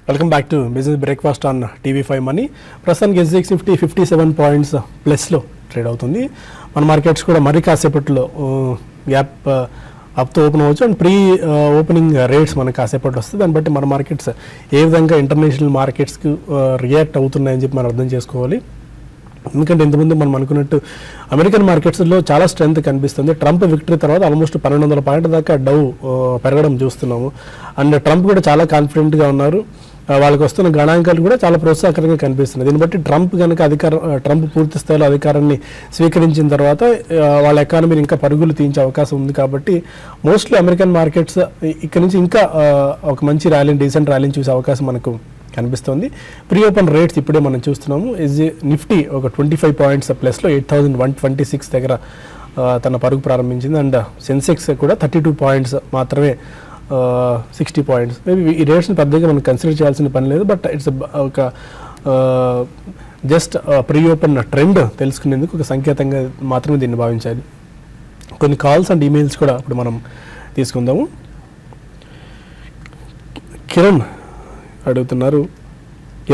Welcome back to business breakfast on TV5 money. ప్రస్తుతానికి SGX Nifty 57 points ప్లస్లో trade అవుతుంది. మన మార్కెట్స్ కూడా మరి కాసేపట్లో గ్యాప్ అప్తో ఓపెన్ అవ్వచ్చు అండ్ ప్రీ ఓపెనింగ్ రేట్స్ మనకు కాసేపట్లో వస్తుంది. దాన్ని బట్టి మన మార్కెట్స్ ఏ విధంగా ఇంటర్నేషనల్ మార్కెట్స్కి రియాక్ట్ అవుతున్నాయని చెప్పి మనం అర్థం చేసుకోవాలి. ఎందుకంటే ఇంతకుముందు మనం అనుకున్నట్టు అమెరికన్ మార్కెట్స్లో చాలా స్ట్రెంత్ కనిపిస్తుంది. ట్రంప్ విక్టరీ తర్వాత ఆల్మోస్ట్ 1200 పాయింట్ల దాకా డౌ పెరగడం చూస్తున్నాము. అండ్ ట్రంప్ కూడా చాలా కాన్ఫిడెంట్గా ఉన్నారు. వాళ్ళకి వస్తున్న గణాంకాలు కూడా చాలా ప్రోత్సాహకరంగా కనిపిస్తున్నాయి. దీన్ని బట్టి ట్రంప్ పూర్తి స్థాయిలో అధికారాన్ని స్వీకరించిన తర్వాత వాళ్ళ ఎకానమీని ఇంకా పరుగులు తీయించే అవకాశం ఉంది. కాబట్టి మోస్ట్లీ అమెరికన్ మార్కెట్స్ ఇక్కడ నుంచి ఇంకా ఒక మంచి ర్యాలీని, డీసెంట్ ర్యాలీని చూసే అవకాశం మనకు కనిపిస్తుంది. ప్రీ ఓపెన్ రేట్స్ ఇప్పుడే మనం చూస్తున్నాము. నిఫ్టీ ఒక 25 పాయింట్స్ ప్లస్లో 8126 దగ్గర తన పరుగు ప్రారంభించింది. అండ్ సెన్సెక్స్ కూడా 32 పాయింట్స్ మాత్రమే 60 పాయింట్స్. మేబీ ఈ రేట్స్ని పెద్దగా మనం కన్సిడర్ చేయాల్సిన పని లేదు. బట్ ఇట్స్ ఒక జస్ట్ ప్రీ ఓపెన్ ట్రెండ్ తెలుసుకునేందుకు ఒక సంకేతంగా మాత్రమే దీన్ని భావించాలి. కొన్ని కాల్స్ అండ్ ఈమెయిల్స్ కూడా ఇప్పుడు మనం తీసుకుందాము. కిరణ్ అడుగుతున్నారు,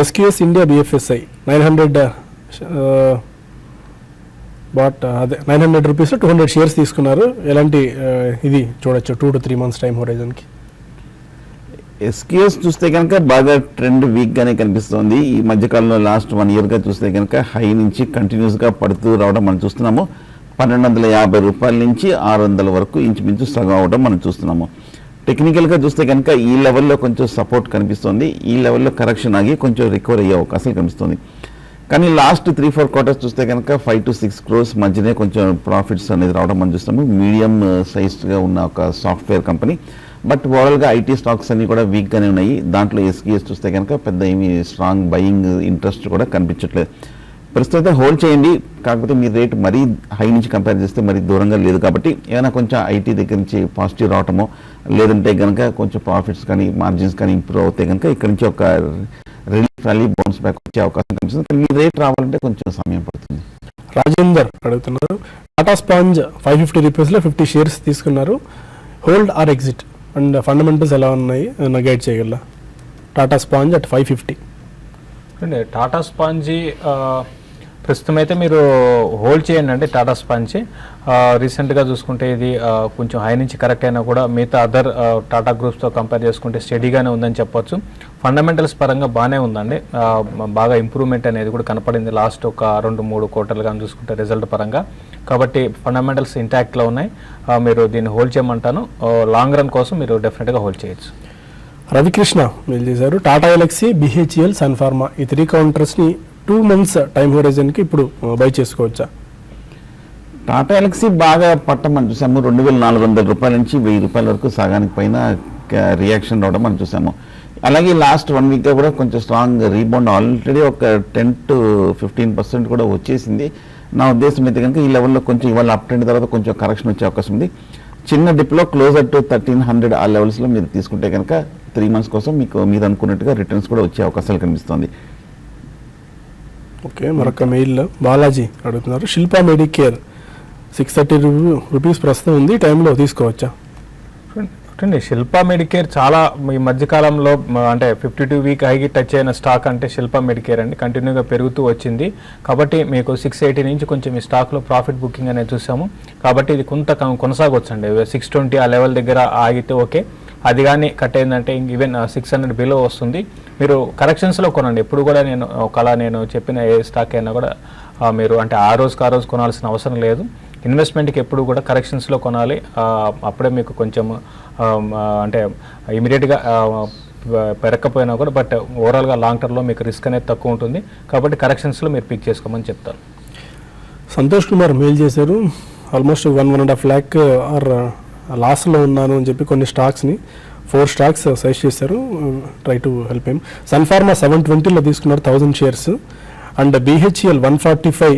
ఎస్క్యూఎస్ ఇండియా బిఎఫ్ఎస్ఐ 900 అదే 900 రూపీస్లో 200 షేర్స్ తీసుకున్నారు. ఎలాంటి ఇది చూడొచ్చు 2 to 3 months టైం హోరైజన్కి? ఎస్క్యూఎస్ చూస్తే కనుక బాగా ట్రెండ్ వీక్గానే కనిపిస్తుంది. ఈ మధ్యకాలంలో లాస్ట్ 1 yearగా చూస్తే కనుక హై నుంచి కంటిన్యూస్గా పడుతూ రావడం మనం చూస్తున్నాము. 1250 రూపాయల నుంచి 600 వరకు ఇంచుమించు సగం అవడం మనం చూస్తున్నాము. టెక్నికల్గా చూస్తే కనుక ఈ లెవెల్లో కొంచెం సపోర్ట్ కనిపిస్తుంది. ఈ లెవెల్లో కరెక్షన్ ఆగి కొంచెం రికవర్ అయ్యే అవకాశాలు కనిపిస్తుంది. కానీ లాస్ట్ 3-4 quarters చూస్తే కనుక 5 to 6 crores మధ్యనే కొంచెం ప్రాఫిట్స్ అనేది రావడం మనం చూస్తాము. మీడియం సైజ్గా ఉన్న ఒక సాఫ్ట్వేర్ కంపెనీ. బట్ ఓవరాల్గా ఐటీ స్టాక్స్ అన్ని కూడా వీక్గానే ఉన్నాయి. దాంట్లో ఎస్క్యూఎస్ చూస్తే కనుక పెద్ద ఏమి స్ట్రాంగ్ బయింగ్ ఇంట్రెస్ట్ కూడా కనిపించట్లేదు. ప్రస్తుతం హోల్డ్ చేయండి. కాకపోతే మీ రేట్ మరీ హై నుంచి కంపేర్ చేస్తే మరీ దూరంగా లేదు. కాబట్టి ఏమైనా కొంచెం ఐటీ దగ్గర నుంచి పాజిటివ్ రావటమో, లేదంటే కనుక కొంచెం ప్రాఫిట్స్ కానీ మార్జిన్స్ కానీ ఇంప్రూవ్ అవుతాయి కనుక ఇక్కడ నుంచి ఒక రిలీఫ్ ర్యాలీ బౌన్స్ బ్యాక్ వచ్చే అవకాశం కనిపిస్తుంది. కానీ మీ రేట్ రావాలంటే కొంచెం సమయం పడుతుంది. రాజేందర్ అడుగుతున్నారు, టాటా స్పాంజ్ 550 రూపీస్లో 50 షేర్స్ తీసుకున్నారు. Hold or exit and fundamentals ఎలా ఉన్నాయి గైడ్ చేయగల? Tata sponge at 550. అండి టాటా స్పాంజీ ప్రస్తుతం అయితే మీరు హోల్డ్ చేయండి. అంటే టాటా స్పాంజీ రీసెంట్గా చూసుకుంటే ఇది కొంచెం హై నుంచి కరెక్ట్ అయినా కూడా మిగతా అదర్ టాటా గ్రూప్స్తో కంపేర్ చేసుకుంటే స్టడీగానే ఉందని చెప్పొచ్చు. ఫండమెంటల్స్ పరంగా బాగానే ఉందండి. బాగా ఇంప్రూవ్మెంట్ అనేది కూడా కనపడింది లాస్ట్ ఒక 2-3 quarterలుగా చూసుకుంటే రిజల్ట్ పరంగా. కాబట్టి ఫండమెంటల్స్ ఇంటాక్ట్లో ఉన్నాయి. మీరు దీన్ని హోల్డ్ చేయమంటాను. లాంగ్ రన్ కోసం మీరు డెఫినెట్గా హోల్డ్ చేయొచ్చు. రవికృష్ణ మెయిల్ చేశారు, టాటా ఎలక్సీ, బిహెచ్ఎల్, సన్ ఫార్మా ఈ 3 కౌంటర్స్ని 2 months టైం హోరైజన్కి ఇప్పుడు బై చేసుకోవచ్చా? టాటా ఎలక్సీ బాగా పట్టమని చూసాము. 2400 రూపాయల నుంచి 1000 రూపాయల వరకు సగానికి పైన రియాక్షన్ రావడం మనం చూసాము. అలాగే లాస్ట్ 1 weekగా కూడా కొంచెం స్ట్రాంగ్ రీబౌండ్ ఆల్రెడీ ఒక 10 to 15% కూడా వచ్చేసింది. నా ఉద్దేశం అయితే కనుక ఈ లెవెల్లో కొంచెం ఇవాళ అప్ ట్రెండ్ తర్వాత కొంచెం కరెక్షన్ వచ్చే అవకాశం ఉంది. చిన్న డిప్లో క్లోజర్ టు 1300 ఆ లెవెల్స్లో మీరు తీసుకుంటే కనుక 3 months కోసం మీకు మీరు అనుకున్నట్టుగా రిటర్న్స్ కూడా వచ్చే అవకాశాలు కనిపిస్తుంది. ఓకే, మరొక మెయిల్ బాలాజీ అడుగుతున్నారు, శిల్పా మెడికేర్ 630 రూపీస్ ప్రస్తుతం ఉంది, టైంలో తీసుకోవచ్చా? అంటే శిల్పా మెడికేర్ చాలా ఈ మధ్యకాలంలో అంటే 52 వీక్ హైకి టచ్ అయిన స్టాక్ అంటే శిల్పా మెడికేర్ అండి. కంటిన్యూగా పెరుగుతూ వచ్చింది. కాబట్టి మీకు 680 నుంచి కొంచెం ఈ స్టాక్లో ప్రాఫిట్ బుకింగ్ అనేది చూసాము. కాబట్టి ఇది కొంత కొనసాగొచ్చండి. 620 ఆ లెవెల్ దగ్గర ఆగితే ఓకే. అది కానీ కట్ అయిందంటే ఈవెన్ 600 బిలో వస్తుంది. మీరు కరెక్షన్స్లో కొనండి. ఎప్పుడు కూడా నేను ఒకలా నేను చెప్పిన ఏ స్టాక్ అయినా కూడా మీరు అంటే ఆ రోజు కొనాల్సిన అవసరం లేదు. ఇన్వెస్ట్మెంట్కి ఎప్పుడు కూడా కరెక్షన్స్లో కొనాలి. అప్పుడే మీకు కొంచెం అంటే ఇమీడియట్గా పెరగకపోయినా కూడా బట్ ఓవరాల్గా లాంగ్ టర్మ్లో మీకు రిస్క్ అనేది తక్కువ ఉంటుంది. కాబట్టి కరెక్షన్స్లో మీరు పిక్ చేసుకోమని చెప్తారు. సంతోష్ కుమార్ మెయిల్ చేశారు, ఆల్మోస్ట్ 1.5 lakh ఆర్ లాస్లో ఉన్నాను అని చెప్పి కొన్ని స్టాక్స్ని 4 stocks సజెస్ట్ చేశారు. Try to help him. Sun Pharma 720లో తీసుకున్నారు 1000 షేర్స్. అండ్ బిహెచ్ఎల్ 145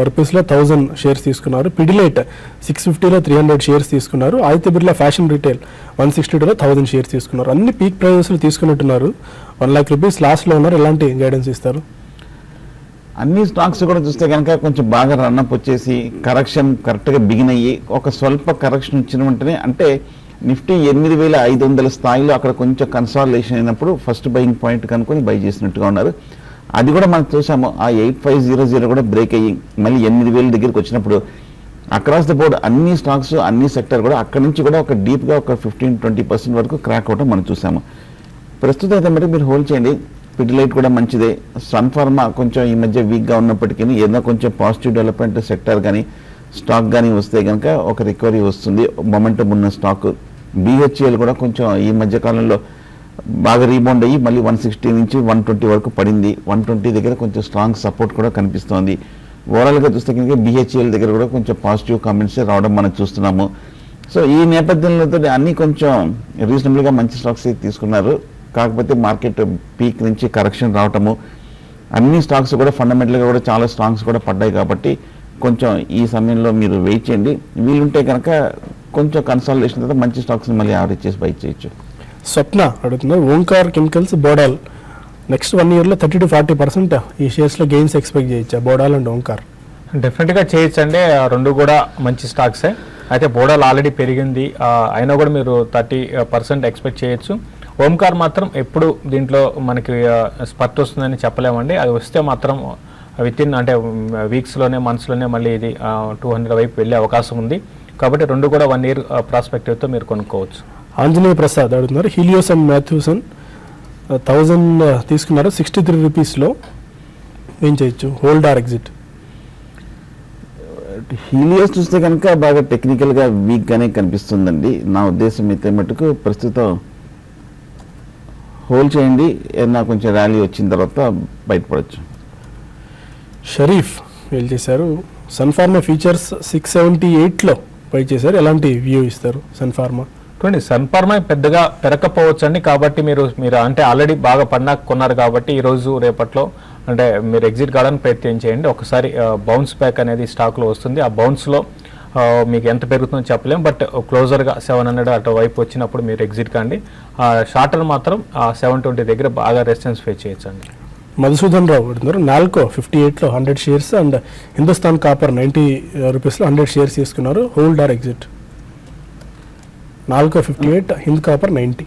రూపీస్లో 1000 షేర్స్ తీసుకున్నారు. పిడిలైట్ 650లో 300 షేర్స్ తీసుకున్నారు. ఆదిత్య బిర్లా ఫ్యాషన్ రిటైల్ 162లో 1000 షేర్స్ తీసుకున్నారు. అన్ని పీక్ ప్రైజెస్లో తీసుకున్నట్టున్నారు. 1 lakh రూపీస్ లాస్ట్లో ఉన్నారు. ఎలాంటి గైడెన్స్ ఇస్తారు? అన్ని స్టాక్స్ కూడా చూస్తే కనుక కొంచెం బాగా రన్అప్ వచ్చేసి కరెక్షన్ కరెక్ట్గా బిగిన్ అయ్యి ఒక స్వల్ప కరెక్షన్ ఇచ్చిన వెంటనే అంటే నిఫ్టీ 8,500 స్థాయిలో అక్కడ కొంచెం కన్సాలిడేషన్ అయినప్పుడు ఫస్ట్ బయింగ్ పాయింట్ కనుక్కొని బై చేసినట్టుగా ఉన్నారు. అది కూడా మనం చూసాము. ఆ 8500 కూడా బ్రేక్ అయ్యి మళ్ళీ 8,000 దగ్గరికి వచ్చినప్పుడు అక్రాస్ ద బోర్డ్ అన్ని స్టాక్స్ అన్ని సెక్టర్ కూడా అక్కడ నుంచి కూడా ఒక డీప్గా ఒక 15-20% వరకు క్రాక్ అవడం మనం చూసాము. ప్రస్తుతం అయితే మరి మీరు హోల్డ్ చేయండి. పిడిలైట్ కూడా మంచిదే. సన్ ఫార్మా కొంచెం ఈ మధ్య వీక్గా ఉన్నప్పటికీ ఏదో కొంచెం పాజిటివ్ డెవలప్మెంట్ సెక్టర్ కానీ స్టాక్ కానీ వస్తే కనుక ఒక రికవరీ వస్తుంది. మొమెంటం ఉన్న స్టాక్. BHEL కూడా కొంచెం ఈ మధ్య కాలంలో బాగా రీబౌండ్ అయ్యి మళ్ళీ 160 నుంచి 120 వరకు పడింది. 120 దగ్గర కొంచెం స్ట్రాంగ్ సపోర్ట్ కూడా కనిపిస్తోంది. ఓవరాల్గా చూస్తే కనుక BHEL దగ్గర కూడా కొంచెం పాజిటివ్ కామెంట్స్ రావడం మనం చూస్తున్నాము. సో ఈ నేపథ్యంలో అన్నీ కొంచెం రీజనబుల్గా మంచి స్టాక్స్ తీసుకున్నారు. కాకపోతే మార్కెట్ పీక్ నుంచి కరెక్షన్ రావటము, అన్ని స్టాక్స్ కూడా ఫండమెంటల్గా కూడా చాలా స్ట్రాంగ్స్ కూడా పడ్డాయి. కాబట్టి కొంచెం ఈ సమయంలో మీరు వెయిట్ చేయండి. వీలుంటే కనుక కొంచెం కన్సాలిడేషన్ తర్వాత మంచి స్టాక్స్ని మళ్ళీ యావరేజ్ చేసి బై చేయొచ్చు. స్వప్న అడుగుతున్నారు, ఓంకార్ కెమికల్స్, బోడాల్ నెక్స్ట్ 1 yearలో 30-40% ఈ షేర్స్లో గెయిన్స్ ఎక్స్పెక్ట్ చేయొచ్చా, బోడాల్ అండ్ ఓంకార్? డెఫినెట్గా చేయొచ్చండి. రెండు కూడా మంచి స్టాక్సే. అయితే బోడాల్ ఆల్రెడీ పెరిగింది, అయినా కూడా మీరు 30% ఎక్స్పెక్ట్ చేయొచ్చు. ఓంకార్ మాత్రం ఎప్పుడు దీంట్లో మనకి స్పర్ట్ వస్తుందని చెప్పలేమండి. అది వస్తే మాత్రం వితిన్ అంటే వీక్స్లోనే మంత్స్లోనే మళ్ళీ ఇది 200 వైపు వెళ్ళే అవకాశం ఉంది. కాబట్టి రెండు కూడా 1 year ప్రాస్పెక్టివ్తో మీరు కొనుక్కోవచ్చు. ఆంజనేయ ప్రసాద్ అడుగుతున్నారు, హీలియోస్ అండ్ మ్యాథ్యూసన్ 1000 తీసుకున్నారు, 63 రూపీస్లో ఏం చేయొచ్చు, హోల్డ్ ఆర్ ఎగ్జిట్? హీలియోస్ చూస్తే కనుక బాగా టెక్నికల్గా వీక్గానే కనిపిస్తుందండి. నా ఉద్దేశం అయితే మటుకు ప్రస్తుతం హోల్డ్ చేయండి. ఏదన్నా కొంచెం ర్యాలీ వచ్చిన తర్వాత బయటపడవచ్చు. షరీఫ్ వీళ్ళు చేశారు, సన్ఫార్మా ఫీచర్స్ 678లో బై చేశారు. ఎలాంటి వ్యూ ఇస్తారు సన్ఫార్మా? చూడండి, సన్ఫార్మా పెద్దగా పెరగకపోవచ్చు అండి. కాబట్టి మీరు అంటే ఆల్రెడీ బాగా పన్నాక కొన్నారు కాబట్టి ఈరోజు రేపట్లో అంటే మీరు ఎగ్జిట్ కావడానికి ప్రయత్నం చేయండి. ఒకసారి బౌన్స్ బ్యాక్ అనేది స్టాక్లో వస్తుంది. ఆ బౌన్స్లో మీకు ఎంత పెరుగుతుందో చెప్పలేం. బట్ క్లోజర్గా 700 అటు వైపు వచ్చినప్పుడు మీరు ఎగ్జిట్ కాండి. షార్ట్ టర్మ్ మాత్రం 720 దగ్గర బాగా రెసిస్టెన్స్ ఫేస్ చేయొచ్చు అండి. మధుసూదన్ రావు అడుగుతున్నారు, నాల్కో 58లో 100 షేర్స్ అండ్ హిందుస్థాన్ కాపర్ 90 రూపీస్లో 100 షేర్స్ తీసుకున్నారు, hold or exit? NALCO 58, Hind Copper 90.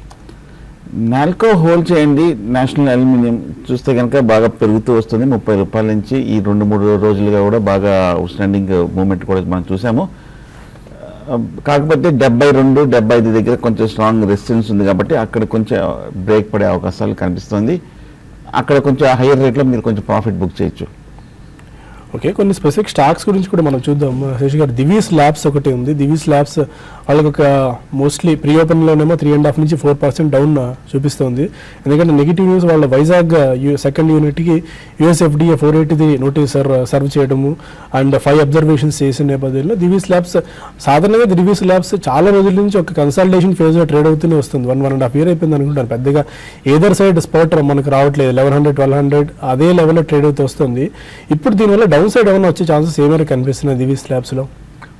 NALCO hold చేయండి. నేషనల్ అల్యూమినియం చూస్తే కనుక బాగా పెరుగుతూ వస్తుంది. 30 రూపాయల నుంచి ఈ 2-3 రోజులుగా కూడా బాగా అవుట్స్టాండింగ్ మూమెంట్ కూడా మనం చూసాము. కాకపోతే 72-75 దగ్గర కొంచెం స్ట్రాంగ్ రెసిస్టెన్స్ ఉంది కాబట్టి అక్కడ కొంచెం బ్రేక్ పడే అవకాశాలు కనిపిస్తుంది. అక్కడ కొంచెం హైయర్ రేట్లో మీరు కొంచెం ప్రాఫిట్ బుక్ చేయొచ్చు. ఓకే, కొన్ని స్పెసిఫిక్ స్టాక్స్ గురించి కూడా మనం చూద్దాం. శశి గారు, దివీస్ ల్యాబ్స్ ఒకటి ఉంది. దివీస్ ల్యాబ్స్ వాళ్ళకి ఒక మోస్ట్లీ ప్రీ ఓపెన్లోనేమో 3.5 నుంచి 4% డౌన్ చూపిస్తుంది. ఎందుకంటే నెగిటివ్ న్యూస్, వాళ్ళ వైజాగ్ సెకండ్ యూనిట్కి USFDA 483 నోటీస్ సర్వ్ చేయడము అండ్ 5 అబ్జర్వేషన్స్ చేసిన నేపథ్యంలో దివీస్ ల్యాబ్స్ సాధారణంగా దివీస్ ల్యాబ్స్ చాలా రోజుల నుంచి ఒక కన్సల్టేషన్ ఫేజ్లో ట్రేడ్ అవుతూనే వస్తుంది. 1.5 year అయిపోయింది అనుకుంటాను. పెద్దగా ఏదర్ సైడ్ స్పాట్ మనకు రావట్లేదు. 1100-1200 అదే లెవెల్లో ట్రేడ్ అవుతూ వస్తుంది. ఇప్పుడు దీనివల్ల డౌన్ సైడ్ ఏమైనా వచ్చే ఛాన్సెస్ ఏమైనా కనిపిస్తున్నాయి దివీస్ ల్యాబ్స్లో?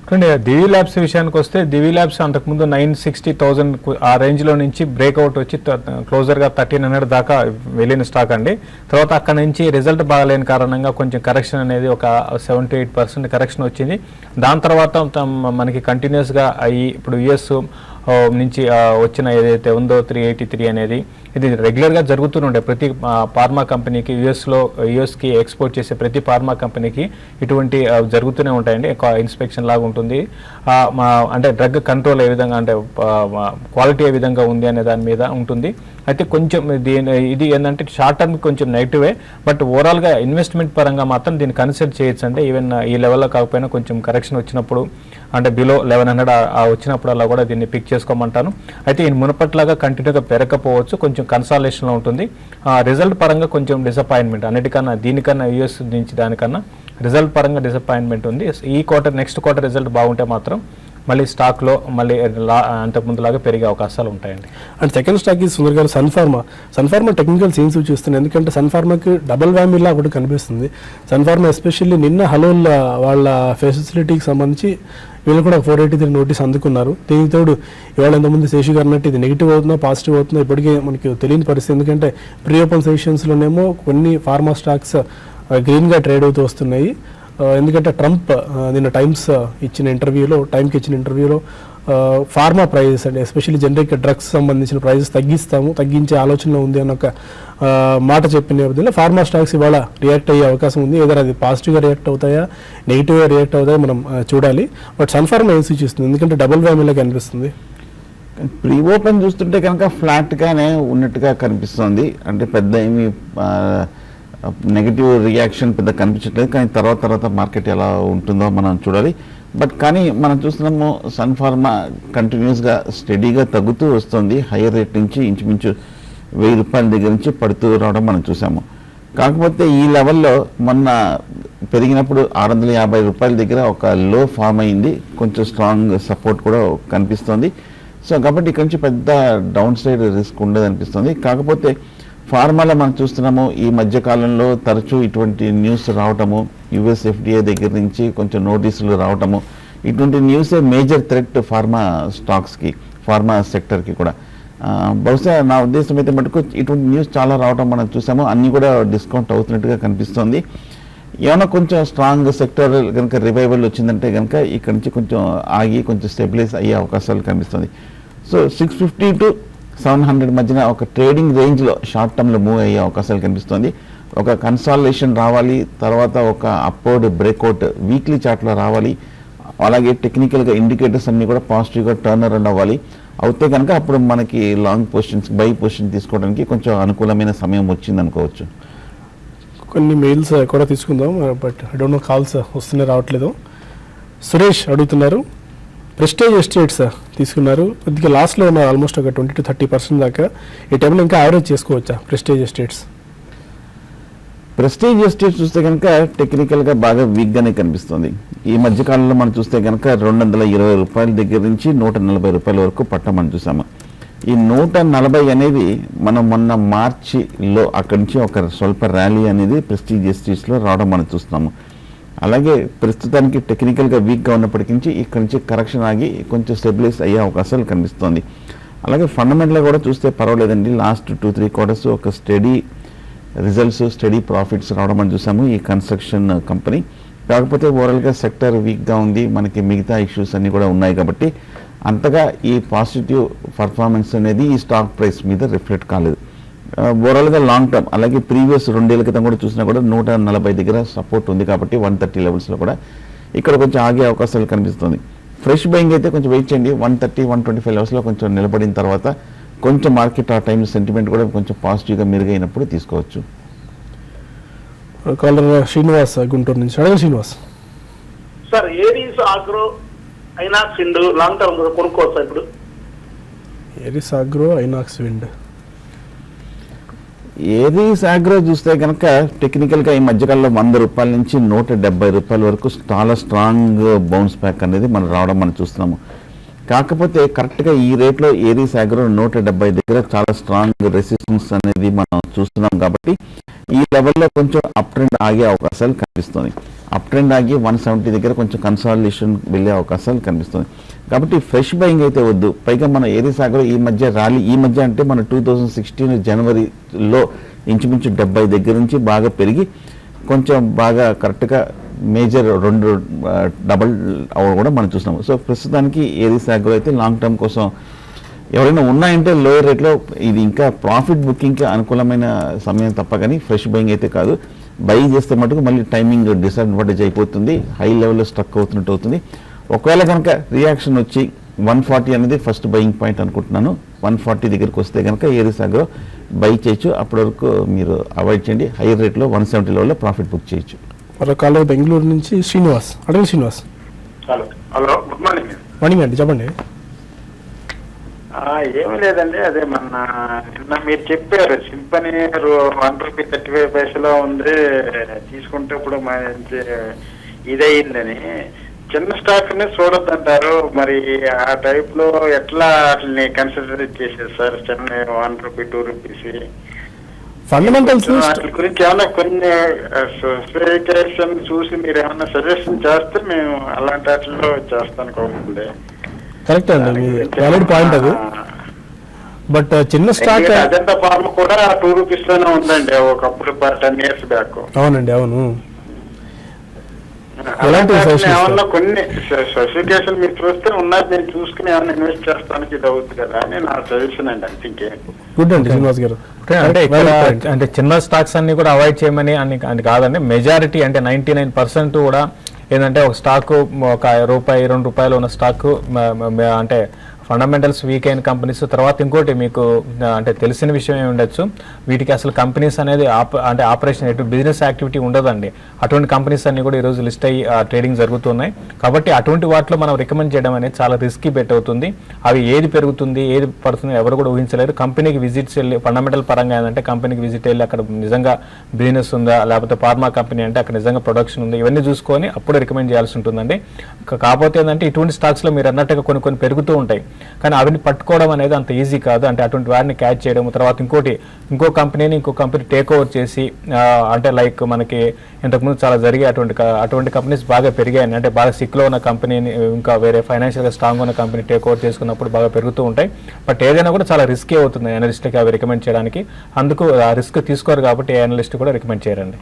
చూడండి, దివి ల్యాబ్స్ విషయానికి వస్తే దివి ల్యాబ్స్ అంతకుముందు 960,000 ఆ రేంజ్లో నుంచి బ్రేక్అవుట్ వచ్చి క్లోజర్గా 1300 దాకా వెళ్ళిన స్టాక్ అండి. తర్వాత అక్కడ నుంచి రిజల్ట్ బాగాలేని కారణంగా కొంచెం కరెక్షన్ అనేది ఒక 7-8% కరెక్షన్ వచ్చింది. దాని తర్వాత మనకి కంటిన్యూస్గా అయ్యి ఇప్పుడు US నుంచి వచ్చిన ఏదైతే ఉందో 383 అనేది ఇది రెగ్యులర్గా జరుగుతుండే ప్రతి ఫార్మా కంపెనీకి యుఎస్కి ఎక్స్పోర్ట్ చేసే ప్రతి ఫార్మా కంపెనీకి ఇటువంటి జరుగుతూనే ఉంటాయండి. ఇన్స్పెక్షన్ లాగా ఉంటుంది. అంటే డ్రగ్ కంట్రోల్ ఏ విధంగా అంటే క్వాలిటీ ఏ విధంగా ఉంది అనే దాని మీద ఉంటుంది. అయితే కొంచెం ఇది ఏంటంటే షార్ట్ టర్మ్ కొంచెం నెగిటివే, బట్ ఓవరాల్గా ఇన్వెస్ట్మెంట్ పరంగా మాత్రం దీన్ని కన్సిడర్ చేయొచ్చు. అంటే ఈవెన్ ఈ లెవెల్లో కాకపోయినా కొంచెం కరెక్షన్ వచ్చినప్పుడు అంటే బిలో 1100 వచ్చినప్పుడు అలా కూడా దీన్ని పిక్ చేసుకోమంటాను. అయితే ఈ మునపట్లాగా కంటిన్యూగా పెరగకపోవచ్చు, కొంచెం కన్సాలేషన్లో ఉంటుంది. రిజల్ట్ పరంగా కొంచెం డిసప్పాయింట్మెంట్ అన్నిటికన్నా దీనికన్నా US నుంచి దానికన్నా రిజల్ట్ పరంగా డిసప్పాయింట్మెంట్ ఉంది. ఈ క్వార్టర్ నెక్స్ట్ క్వార్టర్ రిజల్ట్ బాగుంటే మాత్రం మళ్ళీ స్టాక్లో మళ్ళీ అంతకుముందులాగా పెరిగే అవకాశాలు ఉంటాయండి. అండ్ సెకండ్ స్టాక్ ఈ సుందర్ గారు సన్ఫార్మా టెక్నికల్ సీన్స్ చూస్తున్నాయి. ఎందుకంటే సన్ఫార్మాకి డబుల్ వ్యామీలా ఒకటి కనిపిస్తుంది. సన్ఫార్మా ఎస్పెషల్లీ నిన్న హలోల్ వాళ్ళ ఫెసిలిటీకి సంబంధించి వీళ్ళు కూడా 483 నోటీస్ అందుకున్నారు. దీనికి తోడు ఇవాళ ఎంతమంది శేషి గారు అన్నట్టు ఇది నెగిటివ్ అవుతుందో పాజిటివ్ అవుతుందో ఇప్పటికే మనకి తెలియని పరిస్థితి. ఎందుకంటే ప్రీ ఓపెన్ సెషన్స్లోనేమో కొన్ని ఫార్మా స్టాక్స్ గ్రీన్గా ట్రేడ్ అవుతూ వస్తున్నాయి. ఎందుకంటే ట్రంప్ నిన్న టైమ్కి ఇచ్చిన ఇంటర్వ్యూలో ఫార్మా ప్రైజెస్ అండి, ఎస్పెషల్లీ జనరిక్ డ్రగ్స్ సంబంధించిన ప్రైజెస్ తగ్గించే ఆలోచన ఉంది అన్న ఒక మాట చెప్పిన నేపథ్యంలో ఫార్మా స్టాక్స్ ఇవాళ రియాక్ట్ అయ్యే అవకాశం ఉంది. ఏదైనా అది పాజిటివ్గా రియాక్ట్ అవుతాయా, నెగిటివ్గా రియాక్ట్ అవుతాయా మనం చూడాలి. బట్ సన్ఫార్మా ఏం సూచిస్తుంది, ఎందుకంటే డబుల్ వ్యామీలో కనిపిస్తుంది. ప్రీ ఓపెన్ చూస్తుంటే కనుక ఫ్లాట్గానే ఉన్నట్టుగా కనిపిస్తుంది. అంటే పెద్ద ఏమి నెగిటివ్ రియాక్షన్ పెద్ద కనిపించట్లేదు, కానీ తర్వాత మార్కెట్ ఎలా ఉంటుందో మనం చూడాలి. బట్ కానీ మనం చూస్తున్నాము సన్ ఫార్మా కంటిన్యూస్గా స్టడీగా తగ్గుతూ వస్తుంది. హైయర్ రేట్ నుంచి ఇంచుమించు 1000 రూపాయల దగ్గర నుంచి పడుతూ రావడం మనం చూసాము. కాకపోతే ఈ లెవెల్లో మొన్న పెరిగినప్పుడు 650 రూపాయల దగ్గర ఒక లో ఫామ్ అయింది, కొంచెం స్ట్రాంగ్ సపోర్ట్ కూడా కనిపిస్తుంది. సో కాబట్టి ఇక్కడ నుంచి పెద్ద డౌన్ సైడ్ రిస్క్ ఉండదు అనిపిస్తుంది. కాకపోతే ఫార్మాలో మనం చూస్తున్నాము ఈ మధ్య కాలంలో తరచూ ఇటువంటి న్యూస్ రావటము, యుఎస్ FDA దగ్గర నుంచి కొంచెం నోటీసులు రావటము, ఇటువంటి న్యూసే మేజర్ థ్రెట్ ఫార్మా స్టాక్స్కి, ఫార్మా సెక్టర్కి కూడా. బహుశా నా ఉద్దేశం అయితే మటుకు ఇటువంటి న్యూస్ చాలా రావటం మనం చూసాము, అన్నీ కూడా డిస్కౌంట్ అవుతున్నట్టుగా కనిపిస్తుంది. ఏమైనా కొంచెం స్ట్రాంగ్ సెక్టర్ కనుక రివైవల్ వచ్చిందంటే కనుక ఇక్కడ నుంచి కొంచెం ఆగి కొంచెం స్టెబిలైజ్ అయ్యే అవకాశాలు కనిపిస్తుంది. సో 650 to 700 మధ్యన ఒక ట్రేడింగ్ రేంజ్లో షార్ట్ టర్మ్లో మూవ్ అయ్యే అవకాశాలు కనిపిస్తుంది. ఒక కన్సాలిడేషన్ రావాలి, తర్వాత ఒక అప్వర్డ్ బ్రేక్అవుట్ వీక్లీ చార్ట్లో రావాలి, అలాగే టెక్నికల్గా ఇండికేటర్స్ అన్నీ కూడా పాజిటివ్గా టర్న్ అరౌండ్ అవ్వాలి. అవుతే కనుక అప్పుడు మనకి లాంగ్ పొజిషన్స్, బై పొజిషన్ తీసుకోవడానికి కొంచెం అనుకూలమైన సమయం వచ్చింది అనుకోవచ్చు. కొన్ని మెయిల్స్ కూడా తీసుకుందాం, but I don't know calls వస్తూనే రావట్లేదు. సురేష్ అడుగుతున్నారు, ప్రెస్టేజ్ ఎస్టేట్స్ తీసుకున్నారు, కొద్దిగా లాస్ట్లో ఉన్నారు, ఆల్మోస్ట్ ఒక 20 to 30% దాకా. ఈ టైంలో ఇంకా యావరేజ్ చేసుకోవచ్చా ప్రెస్టేజ్ ఎస్టేట్స్? ప్రెస్టేజ్ ఎస్టేట్స్ చూస్తే కనుక టెక్నికల్గా బాగా వీక్గానే కనిపిస్తుంది. ఈ మధ్యకాలంలో మనం చూస్తే కనుక 220 రూపాయల దగ్గర నుంచి 140 రూపాయల వరకు పట్టమని చూసాము. ఈ 140 అనేది మనం మొన్న మార్చిలో అక్కడి నుంచి ఒక స్వల్ప ర్యాలీ అనేది ప్రెస్టీజ్ ఎస్టేట్స్లో రావడం మనం చూస్తున్నాము. అలాగే ప్రస్తుతానికి టెక్నికల్గా వీక్గా ఉన్నప్పటికీ నుంచి ఇక్కడి నుంచి కరెక్షన్ ఆగి కొంచెం స్టెబిలైజ్ అయ్యే అవకాశాలు కనిపిస్తుంది. అలాగే ఫండమెంటల్గా కూడా చూస్తే పర్వాలేదండి. లాస్ట్ 2-3 క్వార్టర్స్ ఒక స్టడీ రిజల్ట్స్, స్టడీ ప్రాఫిట్స్ రావడం అని చూసాము ఈ కన్స్ట్రక్షన్ కంపెనీ. కాకపోతే ఓవరాల్గా సెక్టర్ వీక్గా ఉంది, మనకి మిగతా ఇష్యూస్ అన్నీ కూడా ఉన్నాయి కాబట్టి అంతగా ఈ పాజిటివ్ పర్ఫార్మెన్స్ అనేది ఈ స్టాక్ ప్రైస్ మీద రిఫ్లెక్ట్ కాలేదు. ఓవరాల్గా లాంగ్ టర్మ్, అలాగే ప్రీవియస్ 2 ఏళ్ల క్రితం కూడా చూసినా కూడా 140 దగ్గర సపోర్ట్ ఉంది కాబట్టి 130 లెవెల్స్లో కూడా ఇక్కడ కొంచెం ఆగే అవకాశాలు కనిపిస్తుంది. ఫ్రెష్ బయింగ్ అయితే కొంచెం వెయిట్ చేయండి, 130-125 లెవెల్స్లో కొంచెం నిలబడిన తర్వాత కొంచెం మార్కెట్ ఆ టైం సెంటిమెంట్ కూడా కొంచెం పాజిటివ్గా మెరుగైనప్పుడు తీసుకోవచ్చు. కాలర్ శ్రీనివాస్ గుంటూరు నుంచి. అడగండి Srinivas. Sir, Aries Agro Inox Wind long term కొనుక్కోవచ్చా ఇప్పుడు? Aries Agro Inox Wind. Aries Agro చూస్తే కనుక టెక్నికల్గా ఈ మధ్యకాలంలో 100 రూపాయల నుంచి 170 రూపాయల వరకు చాలా స్ట్రాంగ్ బౌన్స్ బ్యాక్ అనేది మనం రావడం మనం చూస్తున్నాము. కాకపోతే కరెక్ట్గా ఈ రేట్లో ఏరీస్ ఆగ్రో 170 దగ్గర చాలా స్ట్రాంగ్ రెసిస్టెన్స్ అనేది మనం చూస్తున్నాం కాబట్టి ఈ లెవెల్లో కొంచెం అప్ ట్రెండ్ ఆగే అవకాశాలు కనిపిస్తుంది. అప్ ట్రెండ్ ఆగి 170 దగ్గర కొంచెం కన్సాలిడేషన్ వెళ్ళే అవకాశాలు కనిపిస్తుంది. కాబట్టి ఫ్రెష్ బయింగ్ అయితే వద్దు. పైగా మన ఏరీస్ ఆగ్రో ఈ మధ్య ర్యాలీ, ఈ మధ్య అంటే మన 2016 జనవరిలో ఇంచుమించు 70 దగ్గర నుంచి బాగా పెరిగి కొంచెం బాగా కరెక్ట్గా మేజర్ 2 డబల్ అవర్ కూడా మనం చూస్తున్నాము. సో ప్రస్తుతానికి ఏరీస్ ఆగ్రో అయితే లాంగ్ టర్మ్ కోసం ఎవరైనా ఉన్నాయంటే లోయర్ రేట్లో ఇది ఇంకా ప్రాఫిట్ బుకింగ్కి అనుకూలమైన సమయం తప్ప కానీ ఫ్రెష్ బయింగ్ అయితే కాదు. బై చేస్తే మటుకు మళ్ళీ టైమింగ్ డిసడ్వాంటేజ్ అయిపోతుంది, హై లెవెల్లో స్ట్రక్ అవుతున్నట్టు అవుతుంది. ఒకవేళ కనుక రియాక్షన్ వచ్చి 140 అనేది ఫస్ట్ బయింగ్ పాయింట్ అనుకుంటున్నాను. 140 దగ్గరికి వస్తే కనుక ఏరీస్ ఆగ్రో బై చేయొచ్చు. అప్పటి వరకు మీరు అవాయిడ్ చేయండి. హైయర్ రేట్లో 170 లెవెల్లో ప్రాఫిట్ బుక్ చేయొచ్చు. మరో కాలర్ బెంగళూరు నుంచి శ్రీనివాస్. అడగండి Srinivas. Hello, good morning. Morning అండి, చెప్పండి. ఏమీ లేదండి, అదే నిన్న మీరు చెప్పారు సింపని ₹1.35 ఉంది, తీసుకుంటే ఇప్పుడు మంచి ఇదయిందని. చిన్న స్టాక్ ని చూడొద్దంటారు, మరి ఆ టైప్ లో ఎట్లా వాటిని కన్సిడర్ చేసేది సార్? చిన్న ₹1, ₹2 ఫండమెంటల్స్ వాటి గురించి ఏమన్నా కొన్ని స్పెసిఫికేషన్ చూసి మీరు ఏమన్నా సజెషన్ చేస్తే మేము అలాంటి వాటిలో చేస్తాను కోరుకుంటే. కరెక్ట్ అండి, వ్యాలిడ్ పాయింట్ అది. బట్ చిన్న స్టాక్ అజంతా ఫార్మ్ కూడా ₹2 లోనే ఉందండి ఒకప్పుడు 10 years బ్యాక్. అవునండి, అవును. ఏమన్నా కొన్ని స్పెసిఫికేషన్ మీరు చూస్తే ఉన్నది నేను చూసుకుని ఏమైనా ఇన్వెస్ట్ చేస్తానికి ఇది అవుతుంది కదా అని నా సజెషన్ అండి. అంతే. గుడ్ అండి శ్రీనివాస్ గారు. అంటే ఇక్కడ అంటే చిన్న స్టాక్స్ అన్ని కూడా అవాయిడ్ చేయమని అని కాదండి, మెజారిటీ అంటే 99% కూడా ఏంటంటే ఒక స్టాక్ ఒక రూపాయి ₹2 ఉన్న స్టాక్ అంటే ఫండమెంటల్స్ వీక్ అయిన కంపెనీస్. తర్వాత ఇంకోటి మీకు అంటే తెలిసిన విషయం ఏమి ఉండొచ్చు, వీటికి అసలు కంపెనీస్ అనేది అంటే ఆపరేషన్ ఎటు బిజినెస్ యాక్టివిటీ ఉండదండి. అటువంటి కంపెనీస్ అన్ని కూడా ఈరోజు లిస్ట్ అయ్యి ట్రేడింగ్ జరుగుతున్నాయి. కాబట్టి అటువంటి వాటిలో మనం రికమెండ్ చేయడం అనేది చాలా రిస్కీ బెట్ అవుతుంది. అవి ఏది పెరుగుతుంది ఏది పడుతుంది ఎవరు కూడా ఊహించలేరు. కంపెనీకి విజిట్స్ వెళ్ళి ఫండమెంటల్ పరంగా ఏంటంటే కంపెనీకి విజిట్ వెళ్ళి అక్కడ నిజంగా బిజినెస్ ఉందా, లేకపోతే ఫార్మా కంపెనీ అంటే అక్కడ నిజంగా ప్రొడక్షన్ ఉంది, ఇవన్నీ చూసుకొని అప్పుడు రికమెండ్ చేయాల్సి ఉంటుందండి. కాకపోతే ఏంటంటే ఇటువంటి స్టాక్స్లో మీరు అన్నట్టుగా కొన్ని పెరుగుతూ ఉంటాయి, కానీ అవన్నీ పట్టుకోవడం అనేది అంత ఈజీ కాదు. అంటే అటువంటి వాటిని క్యాచ్ చేయడం, తర్వాత ఇంకో కంపెనీని ఇంకో కంపెనీ టేక్ ఓవర్ చేసి అంటే లైక్ మనకి ఇంతకుముందు చాలా జరిగే అటువంటి కంపెనీస్ బాగా పెరిగాయి. అంటే బాగా సిక్లో ఉన్న కంపెనీని ఇంకా వేరే ఫైనాన్షియల్గా స్ట్రాంగ్ ఉన్న కంపెనీ టేక్ ఓవర్ చేసుకున్నప్పుడు బాగా పెరుగుతూ ఉంటాయి. బట్ ఏదైనా కూడా చాలా రిస్కీ అవుతుంది అనలిస్ట్కి అవి రికమెండ్ చేయడానికి. అందుకు ఆ రిస్క్ తీసుకోరు కాబట్టి ఏ అనలిస్ట్ కూడా రికమెండ్ చేయరండి.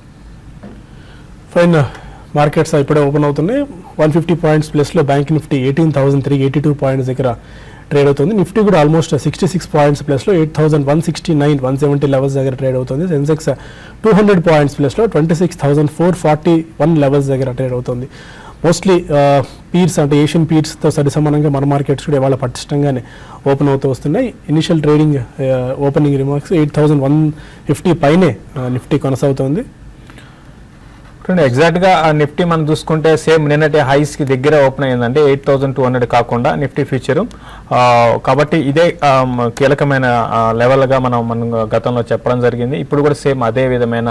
ఫైన్. మార్కెట్స్ ఇప్పుడే ఓపెన్ అవుతున్నాయి. 150 పాయింట్స్ ప్లస్లో బ్యాంక్ నిఫ్టీ 18,382 పాయింట్స్ దగ్గర ట్రేడ్ అవుతుంది. నిఫ్టీ కూడా ఆల్మోస్ట్ 66 పాయింట్స్ ప్లస్లో 8,169, 170 లెవెల్స్ దగ్గర ట్రేడ్ అవుతుంది. సెన్సెక్స్ 200 పాయింట్స్ ప్లస్లో 26,441 లెవెల్స్ దగ్గర ట్రేడ్ అవుతుంది. మోస్ట్లీ పీర్స్ అంటే ఏషియన్ పీర్స్తో సరిసమానంగా మన మార్కెట్స్ కూడా ఇవాళ పటిష్టంగానే ఓపెన్ అవుతూ వస్తున్నాయి. ఇనిషియల్ ట్రేడింగ్ ఓపెనింగ్ రిమార్క్స్ 8,150 పైనే నిఫ్టీ కొనసాగుతోంది. ఎగ్జాక్ట్గా నిఫ్టీ మనం చూసుకుంటే సేమ్ నిన్నటి హైస్కి దగ్గర ఓపెన్ అయిందంటే 8,200 కాకుండా నిఫ్టీ ఫ్యూచరు. కాబట్టి ఇదే కీలకమైన లెవెల్గా మనం గతంలో చెప్పడం జరిగింది. ఇప్పుడు కూడా సేమ్ అదే విధమైన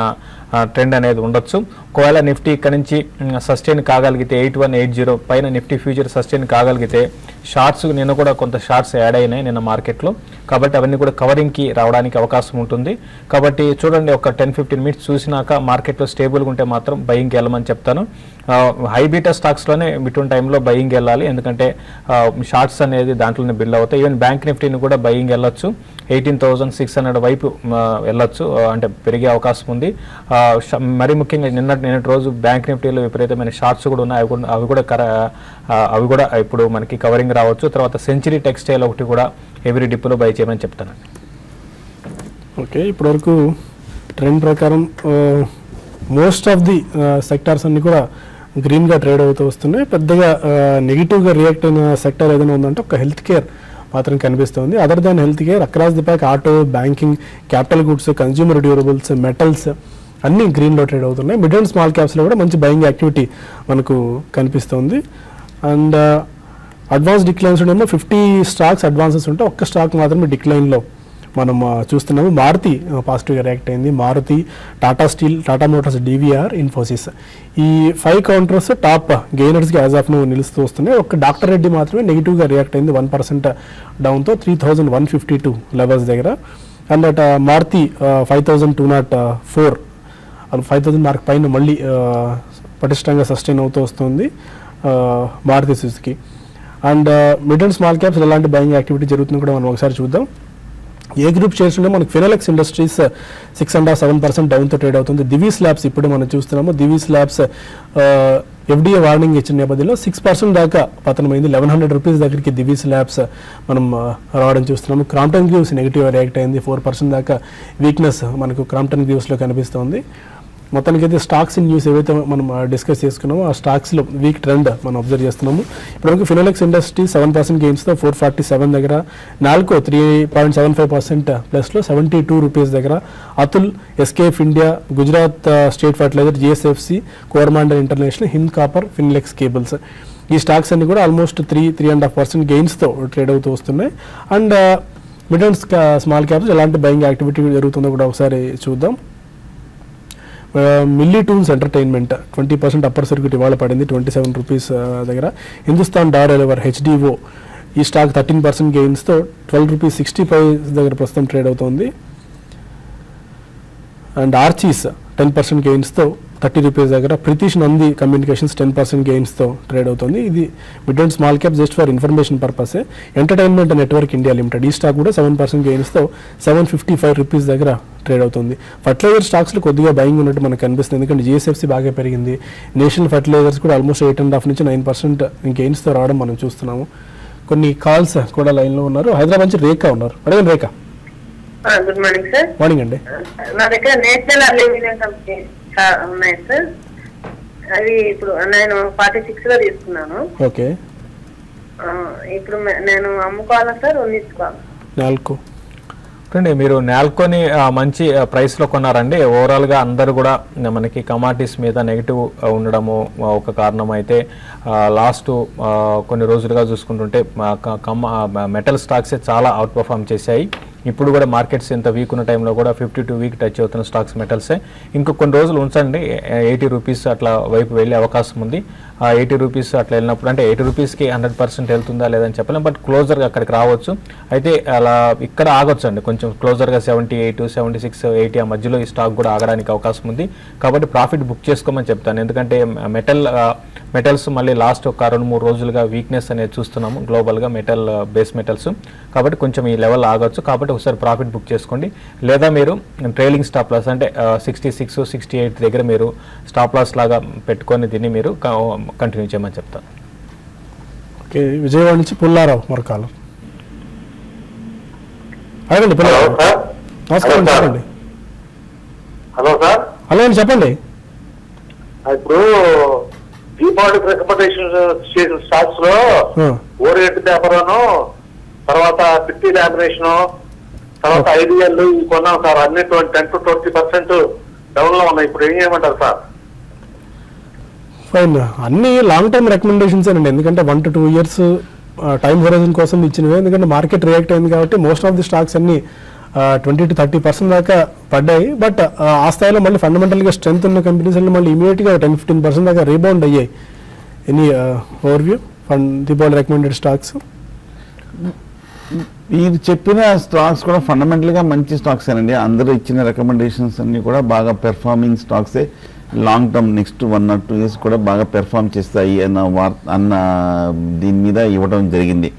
ట్రెండ్ అనేది ఉండొచ్చు. ఒకవేళ నిఫ్టీ ఇక్కడ నుంచి సస్టైన్ కాగలిగితే 8180 పైన నిఫ్టీ ఫ్యూచర్ సస్టైన్ కాగలిగితే షార్ట్స్ నిన్న కూడా కొంత షార్ట్స్ యాడ్ అయినాయి నిన్న మార్కెట్లో. కాబట్టి అవన్నీ కూడా కవరింగ్కి రావడానికి అవకాశం ఉంటుంది. కాబట్టి చూడండి ఒక 10-15 మినిట్స్ చూసినాక మార్కెట్లో స్టేబుల్గా ఉంటే మాత్రం బయింగ్కి వెళ్ళమని చెప్తాను. హై బీటా స్టాక్స్లోనే ఇటువంటి టైంలో బయింగ్ వెళ్ళాలి, ఎందుకంటే షార్ట్స్ అనేది దాంట్లోనే బిల్డ్ అవుతాయి. ఈవెన్ బ్యాంక్ నిఫ్టీని కూడా బయింగ్ వెళ్ళొచ్చు, 18,600 వైపు వెళ్ళొచ్చు, అంటే పెరిగే అవకాశం ఉంది. మరీ ముఖ్యంగా నిన్నటి రోజు బ్యాంక్ నిఫ్టీలో విపరీతమైన షార్ట్స్ కూడా ఉన్నాయి. అవి కూడా ఇప్పుడు మనకి కవరింగ్ రావచ్చు. తర్వాత సెంచరీ టెక్స్టైల్ ఒకటి కూడా ఎవ్రీ డిప్లో బై చేయమని చెప్తానండి. ఓకే, ఇప్పటివరకు ట్రెండ్ ప్రకారం మోస్ట్ ఆఫ్ ది సెక్టార్స్ అన్ని కూడా గ్రీన్గా ట్రేడ్ అవుతూ వస్తున్నాయి. పెద్దగా నెగిటివ్గా రియాక్ట్ అయిన సెక్టర్ ఏదైనా ఉందంటే ఒక హెల్త్ కేర్ మాత్రం కనిపిస్తుంది. Other than health care across the pack auto, banking, capital goods, consumer durables, metals అన్నీ గ్రీన్లో ట్రేడ్ అవుతున్నాయి. మిడ్ అండ్ స్మాల్ క్యాప్స్లో కూడా మంచి బయింగ్ యాక్టివిటీ మనకు కనిపిస్తుంది. అండ్ అడ్వాన్స్ డిక్లైన్స్ ఉండేమో 50 స్టాక్స్ అడ్వాన్సెస్ ఉంటే ఒక్క స్టాక్ మాత్రమే డిక్లైన్లో మనం చూస్తున్నాము. మారుతి పాజిటివ్గా రియాక్ట్ అయింది. మారుతి, టాటా స్టీల్, టాటా మోటార్స్, డివిఆర్, ఇన్ఫోసిస్ ఈ 5 కౌంటర్స్ టాప్ గెయినర్స్కి యాజ్ ఆఫ్ నువ్వు నిలుస్తూ వస్తున్నాయి. ఒక డాక్టర్ రెడ్డి మాత్రమే నెగిటివ్గా రియాక్ట్ అయింది, 1% డౌన్తో 3,152 లెవెల్స్ దగ్గర. అండ్ అట్ మారుతి 5,204 5,000 మార్క్ పైన మళ్ళీ పటిష్టంగా సస్టైన్ అవుతూ వస్తుంది Maruti Suzuki. And mid and small caps ఎలాంటి బయింగ్ యాక్టివిటీ జరుగుతుంది కూడా మనం ఒకసారి చూద్దాం. ఏ గ్రూప్ షేర్స్ ఉంటే మనకు ఫినోలెక్స్ ఇండస్ట్రీస్ 6.7% డౌన్తో ట్రేడ్ అవుతుంది. దివీస్ ల్యాబ్స్ ఇప్పుడు మనం చూస్తున్నాము. దివీస్ ల్యాబ్స్ ఎఫ్డీఏ వార్నింగ్ ఇచ్చిన నేపథ్యంలో 6% దాకా పతనమైంది. 1,100 రూపీస్ దగ్గరికి దివీస్ ల్యాబ్స్ మనం రావడం చూస్తున్నాము. క్రాంప్టన్ గ్రీవ్స్ నెగిటివ్ రియాక్ట్ అయింది. 4% దాకా వీక్నెస్ మనకు క్రాంప్టన్ గ్రీవ్స్లో కనిపిస్తుంది. మొత్తానికి అయితే స్టాక్స్ ఇన్ న్యూస్ ఏవైతే మనం డిస్కస్ చేసుకున్నామో ఆ స్టాక్స్లో వీక్ ట్రెండ్ మనం అబ్జర్వ్ చేస్తున్నాము. ఇప్పటివరకు ఫినోలెక్స్ ఇండస్ట్రీ 7% గెయిన్స్తో 447 దగ్గర, నాల్కో 3.75% ప్లస్లో 72 రూపీస్ దగ్గర, Atul, SKF India, Gujarat State Fertilizer, GSFC, Coromandel International, Hind Copper, Finolex Cables ఈ స్టాక్స్ అన్ని కూడా ఆల్మోస్ట్ 3.5% గెయిన్స్తో ట్రేడ్ అవుతూ వస్తున్నాయి. And mid and small caps ఎలాంటి బయింగ్ యాక్టివిటీ జరుగుతుందో కూడా ఒకసారి చూద్దాం. మిల్లీ టూల్స్ ఎంటర్టైన్మెంట్ 20% అప్పర్ సర్క్యూట్ ఇవాళ పడింది 27 రూపీస్ దగ్గర. హిందుస్థాన్ డార్ ఎలివర్ హెచ్డిఓ ఈ స్టాక్ 13% గెయిన్స్తో 12 రూపీస్ 60 పైస్ దగ్గర ప్రస్తుతం ట్రేడ్ అవుతుంది. అండ్ ఆర్చీస్ 10% గెయిన్స్తో రూపీస్ దగ్గర ప్రితీష్ నంది కమ్యూనికేషన్స్ 10% గెయిన్స్తో ట్రేడ్ అవుతుంది. ఇది mid and small cap just for information పర్పసే. ఎంటర్టైన్మెంట్ నెట్వర్క్ ఇండియా లిమిటెడ్ ఈ స్టాక్ కూడా 7% గెయిన్స్తో 755 రూపీస్ దగ్గర ట్రేడ్ అవుతుంది. ఫర్టిలైజర్ స్టాక్స్లో కొద్దిగా బయింగ్ ఉన్నట్టు మనకు కనిపిస్తుంది, ఎందుకంటే జిఎస్ఎఫ్సి బాగా పెరిగింది. నేషనల్ ఫర్టిలైజర్స్ కూడా ఆల్మోస్ట్ 8.5 నుంచి 9% గెయిన్స్తో రావడం మనం చూస్తున్నాము. కొన్ని కాల్స్ కూడా లైన్లో ఉన్నారు. హైదరాబాద్ నుంచి రేఖా ఉన్నారు. అడగండి Rekha. Good morning sir. Morning అండి. నా దగ్గర నేషనల్ అల్యూమినియం కంపెనీ ఉన్నాయి సార్. అవి ఇప్పుడు నేను 46 లో తీసుకున్నాను. ఓకే, ఇప్పుడు నేను అమ్ముకోవాలా సార్ ఉండించుకోవాలా? నాలుగు చూడండి, మీరు నాల్కోని మంచి ప్రైస్లో కొన్నారండి. ఓవరాల్గా అందరూ కూడా మనకి కమాడిటీస్ మీద నెగిటివ్ ఉండడము ఒక కారణం అయితే, లాస్ట్ కొన్ని రోజులుగా చూసుకుంటుంటే మెటల్ స్టాక్సే చాలా అవుట్ పర్ఫామ్ చేశాయి. ఇప్పుడు కూడా మార్కెట్స్ ఇంత వీక్ ఉన్న టైంలో కూడా 52 వీక్ టచ్ అవుతున్న స్టాక్స్ మెటల్సే. ఇంకో కొన్ని రోజులు ఉంచండి, 80 రూపీస్ అట్లా వైపు వెళ్ళే అవకాశం ఉంది. 80 రూపీస్ అట్లా వెళ్ళినప్పుడు అంటే 80 రూపీస్కి 100% వెళ్తుందా లేదని చెప్పలేం, బట్ క్లోజర్గా అక్కడికి రావచ్చు. అయితే అలా ఇక్కడ ఆగొచ్చు అండి, కొంచెం క్లోజర్గా 78, 76, 80 ఆ మధ్యలో ఈ స్టాక్ కూడా ఆగడానికి అవకాశం ఉంది. కాబట్టి ప్రాఫిట్ బుక్ చేసుకోమని చెప్తాను, ఎందుకంటే మెటల్స్ మళ్ళీ లాస్ట్ ఒక 2-3 రోజులుగా వీక్నెస్ అనేది చూస్తున్నాము గ్లోబల్గా బేస్ మెటల్స్. కాబట్టి కొంచెం ఈ లెవెల్ ఆగొచ్చు, కాబట్టి ఒకసారి ప్రాఫిట్ బుక్ చేసుకోండి. లేదా మీరు ట్రైలింగ్ స్టాప్ లాస్ అంటే 66, 68 దగ్గర మీరు స్టాప్ లాస్ లాగా పెట్టుకొని దీన్ని మీరు కంటిన్యూ చేయమని చెప్తాను. ఓకే, విజయవాడ నుంచి పుల్లారావు మరొకాలు. అడగండి పుల్లారావు. నమస్కారం, చెప్పండి. Hello sir. హలో అండి, చెప్పండి. ఇప్పుడు దీపావళికి రికమెండేషన్ చేసిన స్టాక్స్ లో ఓరియంట్ పేపర్ను, తర్వాత పిట్టి లామినేషన్, తర్వాత ఐడియల్ ఇవి కొన్నాం సార్. అన్ని 10 to 20% డౌన్ లో ఉన్నాయి. ఇప్పుడు ఏం చేయమంటారు సార్? ఫైన్, అన్ని లాంగ్ టర్మ్ రికమెండేషన్స్ అండి, ఎందుకంటే 1 to 2 years టైం హొరైజన్ కోసం ఇచ్చినవి. ఎందుకంటే మార్కెట్ రియాక్ట్ అయింది కాబట్టి మోస్ట్ ఆఫ్ ది స్టాక్స్ అన్ని 20 to 30% దాకా పడ్డాయి. బట్ ఆ స్థాయిలో మళ్ళీ ఫండమెంటల్గా స్ట్రెంత్ ఉన్న కంపెనీస్ అన్ని మళ్ళీ ఇమీడియట్గా 10-15% దాకా రీబౌండ్ అయ్యాయి. Any overview Deepavali recommended stocks? మీరు చెప్పిన స్టాక్స్ కూడా ఫండమెంటల్గా మంచి స్టాక్స్ అండి. అందరూ ఇచ్చిన రికమెండేషన్స్ అన్నీ కూడా బాగా పెర్ఫార్మింగ్ స్టాక్సే. Long term next 1 or 2 years కూడా బాగా పెర్ఫార్మ్ చేస్తాయి అన్న దీని మీద ఇవ్వడం జరిగింది.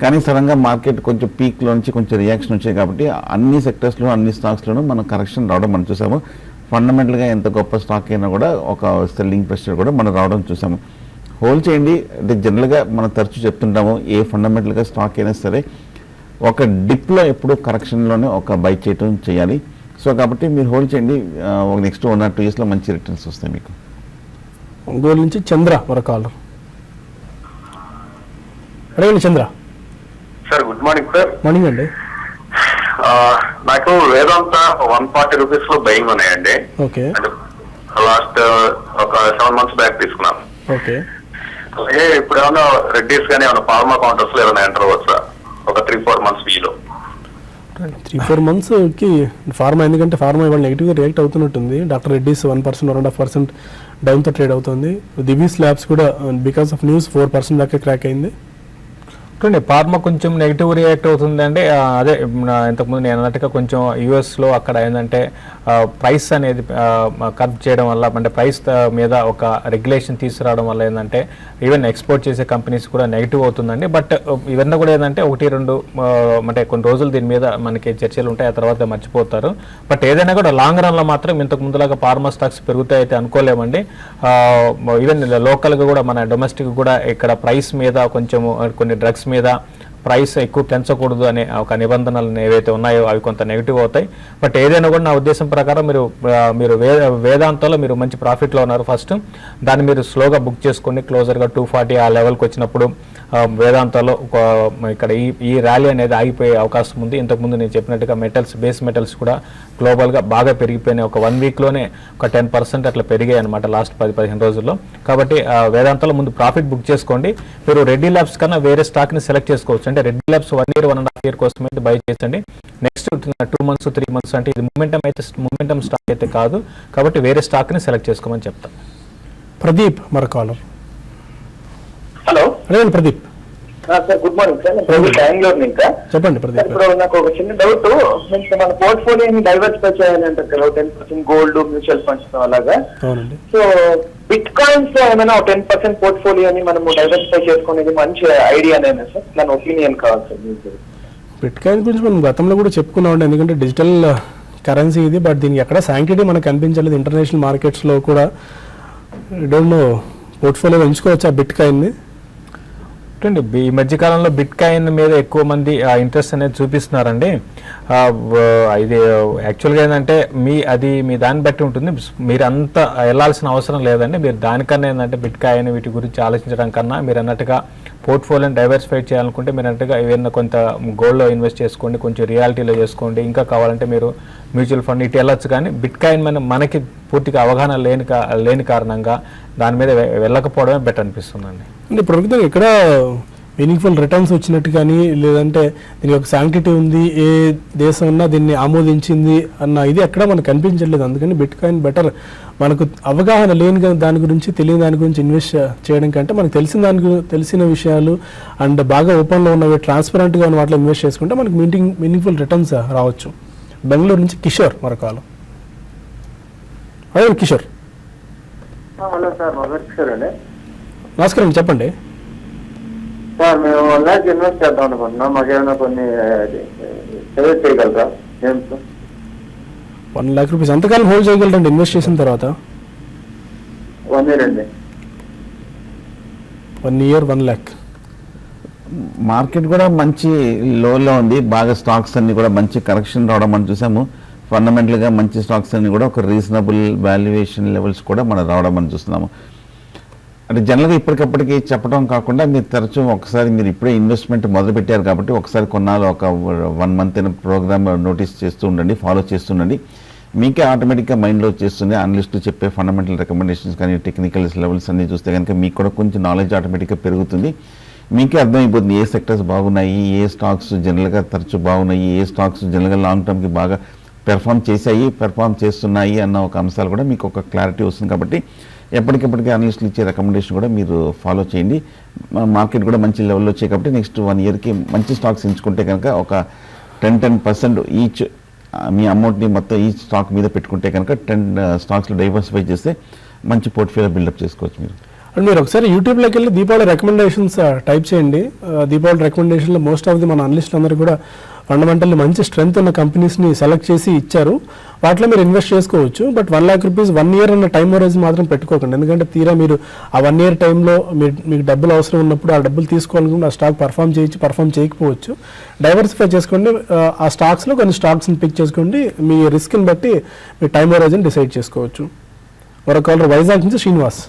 కానీ సడన్గా మార్కెట్ కొంచెం పీక్లో నుంచి కొంచెం రియాక్షన్ వచ్చాయి కాబట్టి అన్ని సెక్టర్స్లో అన్ని స్టాక్స్లోనూ మనం కరెక్షన్ రావడం మనం చూసాము. ఫండమెంటల్గా ఎంత గొప్ప స్టాక్ అయినా కూడా ఒక సెల్లింగ్ ప్రెషర్ కూడా మనం రావడం చూసాము. హోల్డ్ చేయండి అంటే జనరల్గా మనం తరచూ చెప్తుంటాము, ఏ ఫండమెంటల్గా స్టాక్ అయినా సరే ఒక డిప్లో ఎప్పుడు కరెక్షన్లోనే ఒక బై చేయటం చేయాలి. సో కాబట్టి మీరు హోల్డ్ చేయండి, నెక్స్ట్ 1 or 2 yearsలో మంచి రిటర్న్స్ వస్తాయి మీకు. ఒంగోలు నుంచి చంద్ర మరొకాలు. అడగండి Chandra. Sir good morning sir. Morning అండి. నాకు వేదాంత 140 రూపీస్ లో బయింగ్ ఉన్నాయండి. ఓకే, లాస్ట్ ఒక 7 months బ్యాక్ తీసుకున్నాను. ఓకే. అలాగే ఇప్పుడు ఏమన్నా రెడ్డిస్ కానీ ఏమన్నా ఫార్మా కౌంటర్స్ లో ఏమైనా ఎంటర్ అవ్వచ్చా ఒక 3-4 months వీలో? 3-4 monthsకి ఫార్మా, ఎందుకంటే ఫార్మా ఇవాళ నెగిటివ్గా రియాక్ట్ అవుతున్నట్టుంది. డాక్టర్ రెడ్డిస్ 1%, 1.5% డౌన్తో ట్రేడ్ అవుతుంది. దివీస్ ల్యాబ్స్ కూడా బికాస్ ఆఫ్ న్యూస్ 4% దాకా క్రాక్ అయింది. చూడండి, ఫార్మా కొంచెం నెగిటివ్ రియాక్ట్ అవుతుందండి. అదే ఇంతకుముందు నేను అన్నట్టుగా కొంచెం యూఎస్లో అక్కడ ఏంటంటే ప్రైస్ అనేది కర్బ్ చేయడం వల్ల, అంటే ప్రైస్ మీద ఒక రెగ్యులేషన్ తీసుకురావడం వల్ల ఏంటంటే ఈవెన్ ఎక్స్పోర్ట్ చేసే కంపెనీస్ కూడా నెగిటివ్ అవుతుందండి. బట్ ఇవన్నీ కూడా ఏంటంటే 1-2 అంటే కొన్ని రోజులు దీని మీద మనకి చర్చలు ఉంటాయి, ఆ తర్వాత మర్చిపోతారు. బట్ ఏదైనా కూడా లాంగ్ రన్లో మాత్రం ఇంతకు ముందులాగా ఫార్మా స్టాక్స్ పెరుగుతాయి అయితే అనుకోలేమండి. ఈవెన్ లోకల్గా కూడా మన డొమెస్టిక్ కూడా ఇక్కడ ప్రైస్ మీద కొంచెం కొన్ని డ్రగ్స్ మీద ప్రైస్ ఎక్కువ పెంచకూడదు అనే ఒక నిబంధనలు ఏవైతే ఉన్నాయో అవి కొంత నెగిటివ్ అవుతాయి. బట్ ఏదైనా కూడా నా ఉద్దేశం ప్రకారం మీరు వేదాంతంలో మీరు మంచి ప్రాఫిట్లో ఉన్నారు. ఫస్ట్ దాన్ని మీరు స్లోగా బుక్ చేసుకోండి. క్లోజర్గా 240 ఆ లెవెల్కి వచ్చినప్పుడు వేదాంతంలో ఇక్కడ ఈ ర్యాలీ అనేది ఆగిపోయే అవకాశం ఉంది. ఇంతకుముందు నేను చెప్పినట్టుగా బేస్ మెటల్స్ కూడా గ్లోబల్గా బాగా పెరిగిపోయినాయి. ఒక 1 weekలోనే ఒక 10% అట్లా పెరిగాయి అనమాట లాస్ట్ 10-15 రోజుల్లో. కాబట్టి వేదాంతంలో ముందు ప్రాఫిట్ బుక్ చేసుకోండి. మీరు రెడ్డి ల్యాబ్స్ కన్నా వేరే స్టాక్ని సెలెక్ట్ చేసుకోవచ్చు. అంటే రెడ్డి ల్యాబ్స్ 1 year, 1.5 year కోసం అయితే బై చేసండి. నెక్స్ట్ 2 months, 3 months అంటే ఇది మొమెంటం స్టాక్ అయితే కాదు, కాబట్టి వేరే స్టాక్ని సెలెక్ట్ చేసుకోమని చెప్తాను. ప్రదీప్ మరొకాలర్. హలో. అడగండి Pradeep. Sir good morning sir. నేను బెంగళూరు ఇంకా చెప్పండి సార్, ప్రదీప్. ఇప్పుడు నాకు ఒక చిన్న డౌట్. మన పోర్ట్ఫోలియోని డైవర్సిఫై చేయాలంటారు కదా, 10% గోల్డ్, మ్యూచువల్ ఫండ్స్ అలాగా. అవునండి. సో బిట్ కాయిన్స్ లో ఏమైనా 10% పోర్ట్ఫోలియోని మనము డైవర్సిఫై చేసుకునేది మంచి ఐడియానేనా సార్? దాని ఒపీనియన్ కావాలి సార్ మీకు. బిట్ కాయిన్ గురించి మనం గతంలో కూడా చెప్పుకున్నామండి, ఎందుకంటే డిజిటల్ కరెన్సీ ఇది. బట్ దీనికి ఎక్కడ శాంక్టిటీ మనకు కనిపించలేదు. ఇంటర్నేషనల్ మార్కెట్స్లో కూడా డోంట్ నో పోర్ట్ఫోలియో ఎంచుకోవచ్చు ఆ బిట్ కాయిన్ని. చూడండి, ఈ మధ్యకాలంలో బిట్ కాయిన్ మీద ఎక్కువ మంది ఇంట్రెస్ట్ అనేది చూపిస్తున్నారండి. ఇది యాక్చువల్గా ఏంటంటే మీ దాన్ని బట్టి ఉంటుంది. మీరు అంత వెళ్ళాల్సిన అవసరం లేదండి. మీరు దానికన్నా ఏంటంటే బిట్ కాయిన్ వీటి గురించి ఆలోచించడం కన్నా మీరు అన్నట్టుగా పోర్ట్ఫోలియోని డైవర్సిఫై చేయాలనుకుంటే మీరు అన్నట్టుగా ఏదైనా కొంత గోల్డ్లో ఇన్వెస్ట్ చేసుకోండి, కొంచెం రియాలిటీలో చేసుకోండి. ఇంకా కావాలంటే మీరు మ్యూచువల్ ఫండ్ ఇటు వెళ్ళొచ్చు. కానీ బిట్ కాయిన్ మనకి పూర్తిగా అవగాహన లేని కారణంగా దాని మీద వెళ్ళకపోవడమే బెటర్ అనిపిస్తుందండి. అంటే ప్రకృతిలో ఎక్కడ మీనింగ్ఫుల్ రిటర్న్స్ వచ్చినట్టు కానీ, లేదంటే దీనికి ఒక శాంక్టిటీ ఉంది, ఏ దేశం ఉన్నా దీన్ని ఆమోదించింది అన్న ఇది ఎక్కడ మనకు కనిపించట్లేదు. అందుకని బిట్ కాయిన్ బెటర్. మనకు అవగాహన లేని దాని గురించి, తెలియని దాని గురించి ఇన్వెస్ట్ చేయడం కంటే మనకు తెలిసిన విషయాలు అండ్ బాగా ఓపెన్లో ఉన్నవి, ట్రాన్స్పరెంట్గా ఉన్న వాటిలో ఇన్వెస్ట్ చేసుకుంటే మనకు మీనింగ్ఫుల్ రిటర్న్స్ రావచ్చు. బెంగళూరు నుంచి కిషోర్ మరొకలు. అదే కిషోర్. హలో సార్, కిషోర్ అండి. నమస్కారం, చెప్పండి సార్. మేము 1 lakh ఇన్వెస్ట్ చేద్దాం అనుకుంటున్నాం. మాకేమైనా కొన్ని సజెస్ట్ చేయగలరా? 1 lakh రూపీస్ ఎంతకాలం హోల్డ్ చేయగలరండి ఇన్వెస్ట్ చేసిన తర్వాత? 1 year అండి. 1 year 1 lakh. మార్కెట్ కూడా మంచి లోలో ఉంది. బాగా స్టాక్స్ అన్ని కూడా మంచి కరెక్షన్ రావడం మనం చూసాము. ఫండమెంటల్గా మంచి స్టాక్స్ అన్ని కూడా ఒక రీజనబుల్ వాల్యుయేషన్ లెవెల్స్ కూడా మనం రావడం మనం చూస్తున్నాము. అంటే జనరల్గా ఇప్పటికప్పటికి చెప్పడం కాకుండా మీరు తరచూ ఒకసారి మీరు ఇప్పుడే ఇన్వెస్ట్మెంట్ మొదలు పెట్టారు కాబట్టి ఒకసారి కొన్నాళ్ళు ఒక 1 month ప్రోగ్రామ్ నోటీస్ చేస్తూ ఉండండి, ఫాలో చేస్తుండండి. మీకే ఆటోమేటిక్గా మైండ్లో వచ్చేస్తుంది. అనలిస్టులు చెప్పే ఫండమెంటల్ రికమెండేషన్స్ కానీ టెక్నికల్ లెవెల్స్ అన్ని చూస్తే కనుక మీకు కూడా కొంచెం నాలెడ్జ్ ఆటోమేటిక్గా పెరుగుతుంది. మీకే అర్థమైపోతుంది ఏ సెక్టర్స్ బాగున్నాయి, ఏ స్టాక్స్ జనరల్గా తరచూ బాగున్నాయి, ఏ స్టాక్స్ జనరల్గా లాంగ్ టర్మ్కి బాగా పెర్ఫామ్ చేస్తున్నాయి అన్న ఒక అంశాలు కూడా మీకు ఒక క్లారిటీ వస్తుంది. కాబట్టి ఎప్పటికెప్పటికీ అనలిస్టులు ఇచ్చే రికమెండేషన్ కూడా మీరు ఫాలో చేయండి. మార్కెట్ కూడా మంచి లెవెల్లో వచ్చాయి కాబట్టి నెక్స్ట్ 1 yearకి మంచి స్టాక్స్ ఎంచుకుంటే కనుక ఒక 10% ఈచ్ మీ అమౌంట్ని మొత్తం ఈచ్ స్టాక్ మీద పెట్టుకుంటే కనుక 10 స్టాక్స్లో డైవర్సిఫై చేస్తే మంచి పోర్ట్ఫోలియో బిల్డప్ చేసుకోవచ్చు మీరు. అండ్ మీరు ఒకసారి యూట్యూబ్లోకి వెళ్ళి దీపావళి రికమెండేషన్స్ టైప్ చేయండి. దీపావళి రికమెండేషన్లో మోస్ట్ ఆఫ్ ది మన అనలిస్టులు అందరూ కూడా ఫండమెంటల్లీ మంచి స్ట్రెంత్ ఉన్న కంపెనీస్ని సెలెక్ట్ చేసి ఇచ్చారు. వాటిలో మీరు ఇన్వెస్ట్ చేసుకోవచ్చు. బట్ 1 lakh రూపీస్ 1 year అన్న టైం హోరైజ్ మాత్రం పెట్టుకోకండి. ఎందుకంటే తీరా మీరు ఆ 1 year టైంలో మీకు డబ్బులు అవసరం ఉన్నప్పుడు ఆ డబ్బులు తీసుకోవాలనుకుంటే ఆ స్టాక్ పర్ఫామ్ చేయకపోవచ్చు. డైవర్సిఫై చేసుకోండి. ఆ స్టాక్స్లో కొన్ని స్టాక్స్ని పిక్ చేసుకోండి. మీ రిస్క్ని బట్టి మీ టైం హోరైజ్ని డిసైడ్ చేసుకోవచ్చు. మరొక కాలర్ వైజాగ్ నుంచి Srinivas.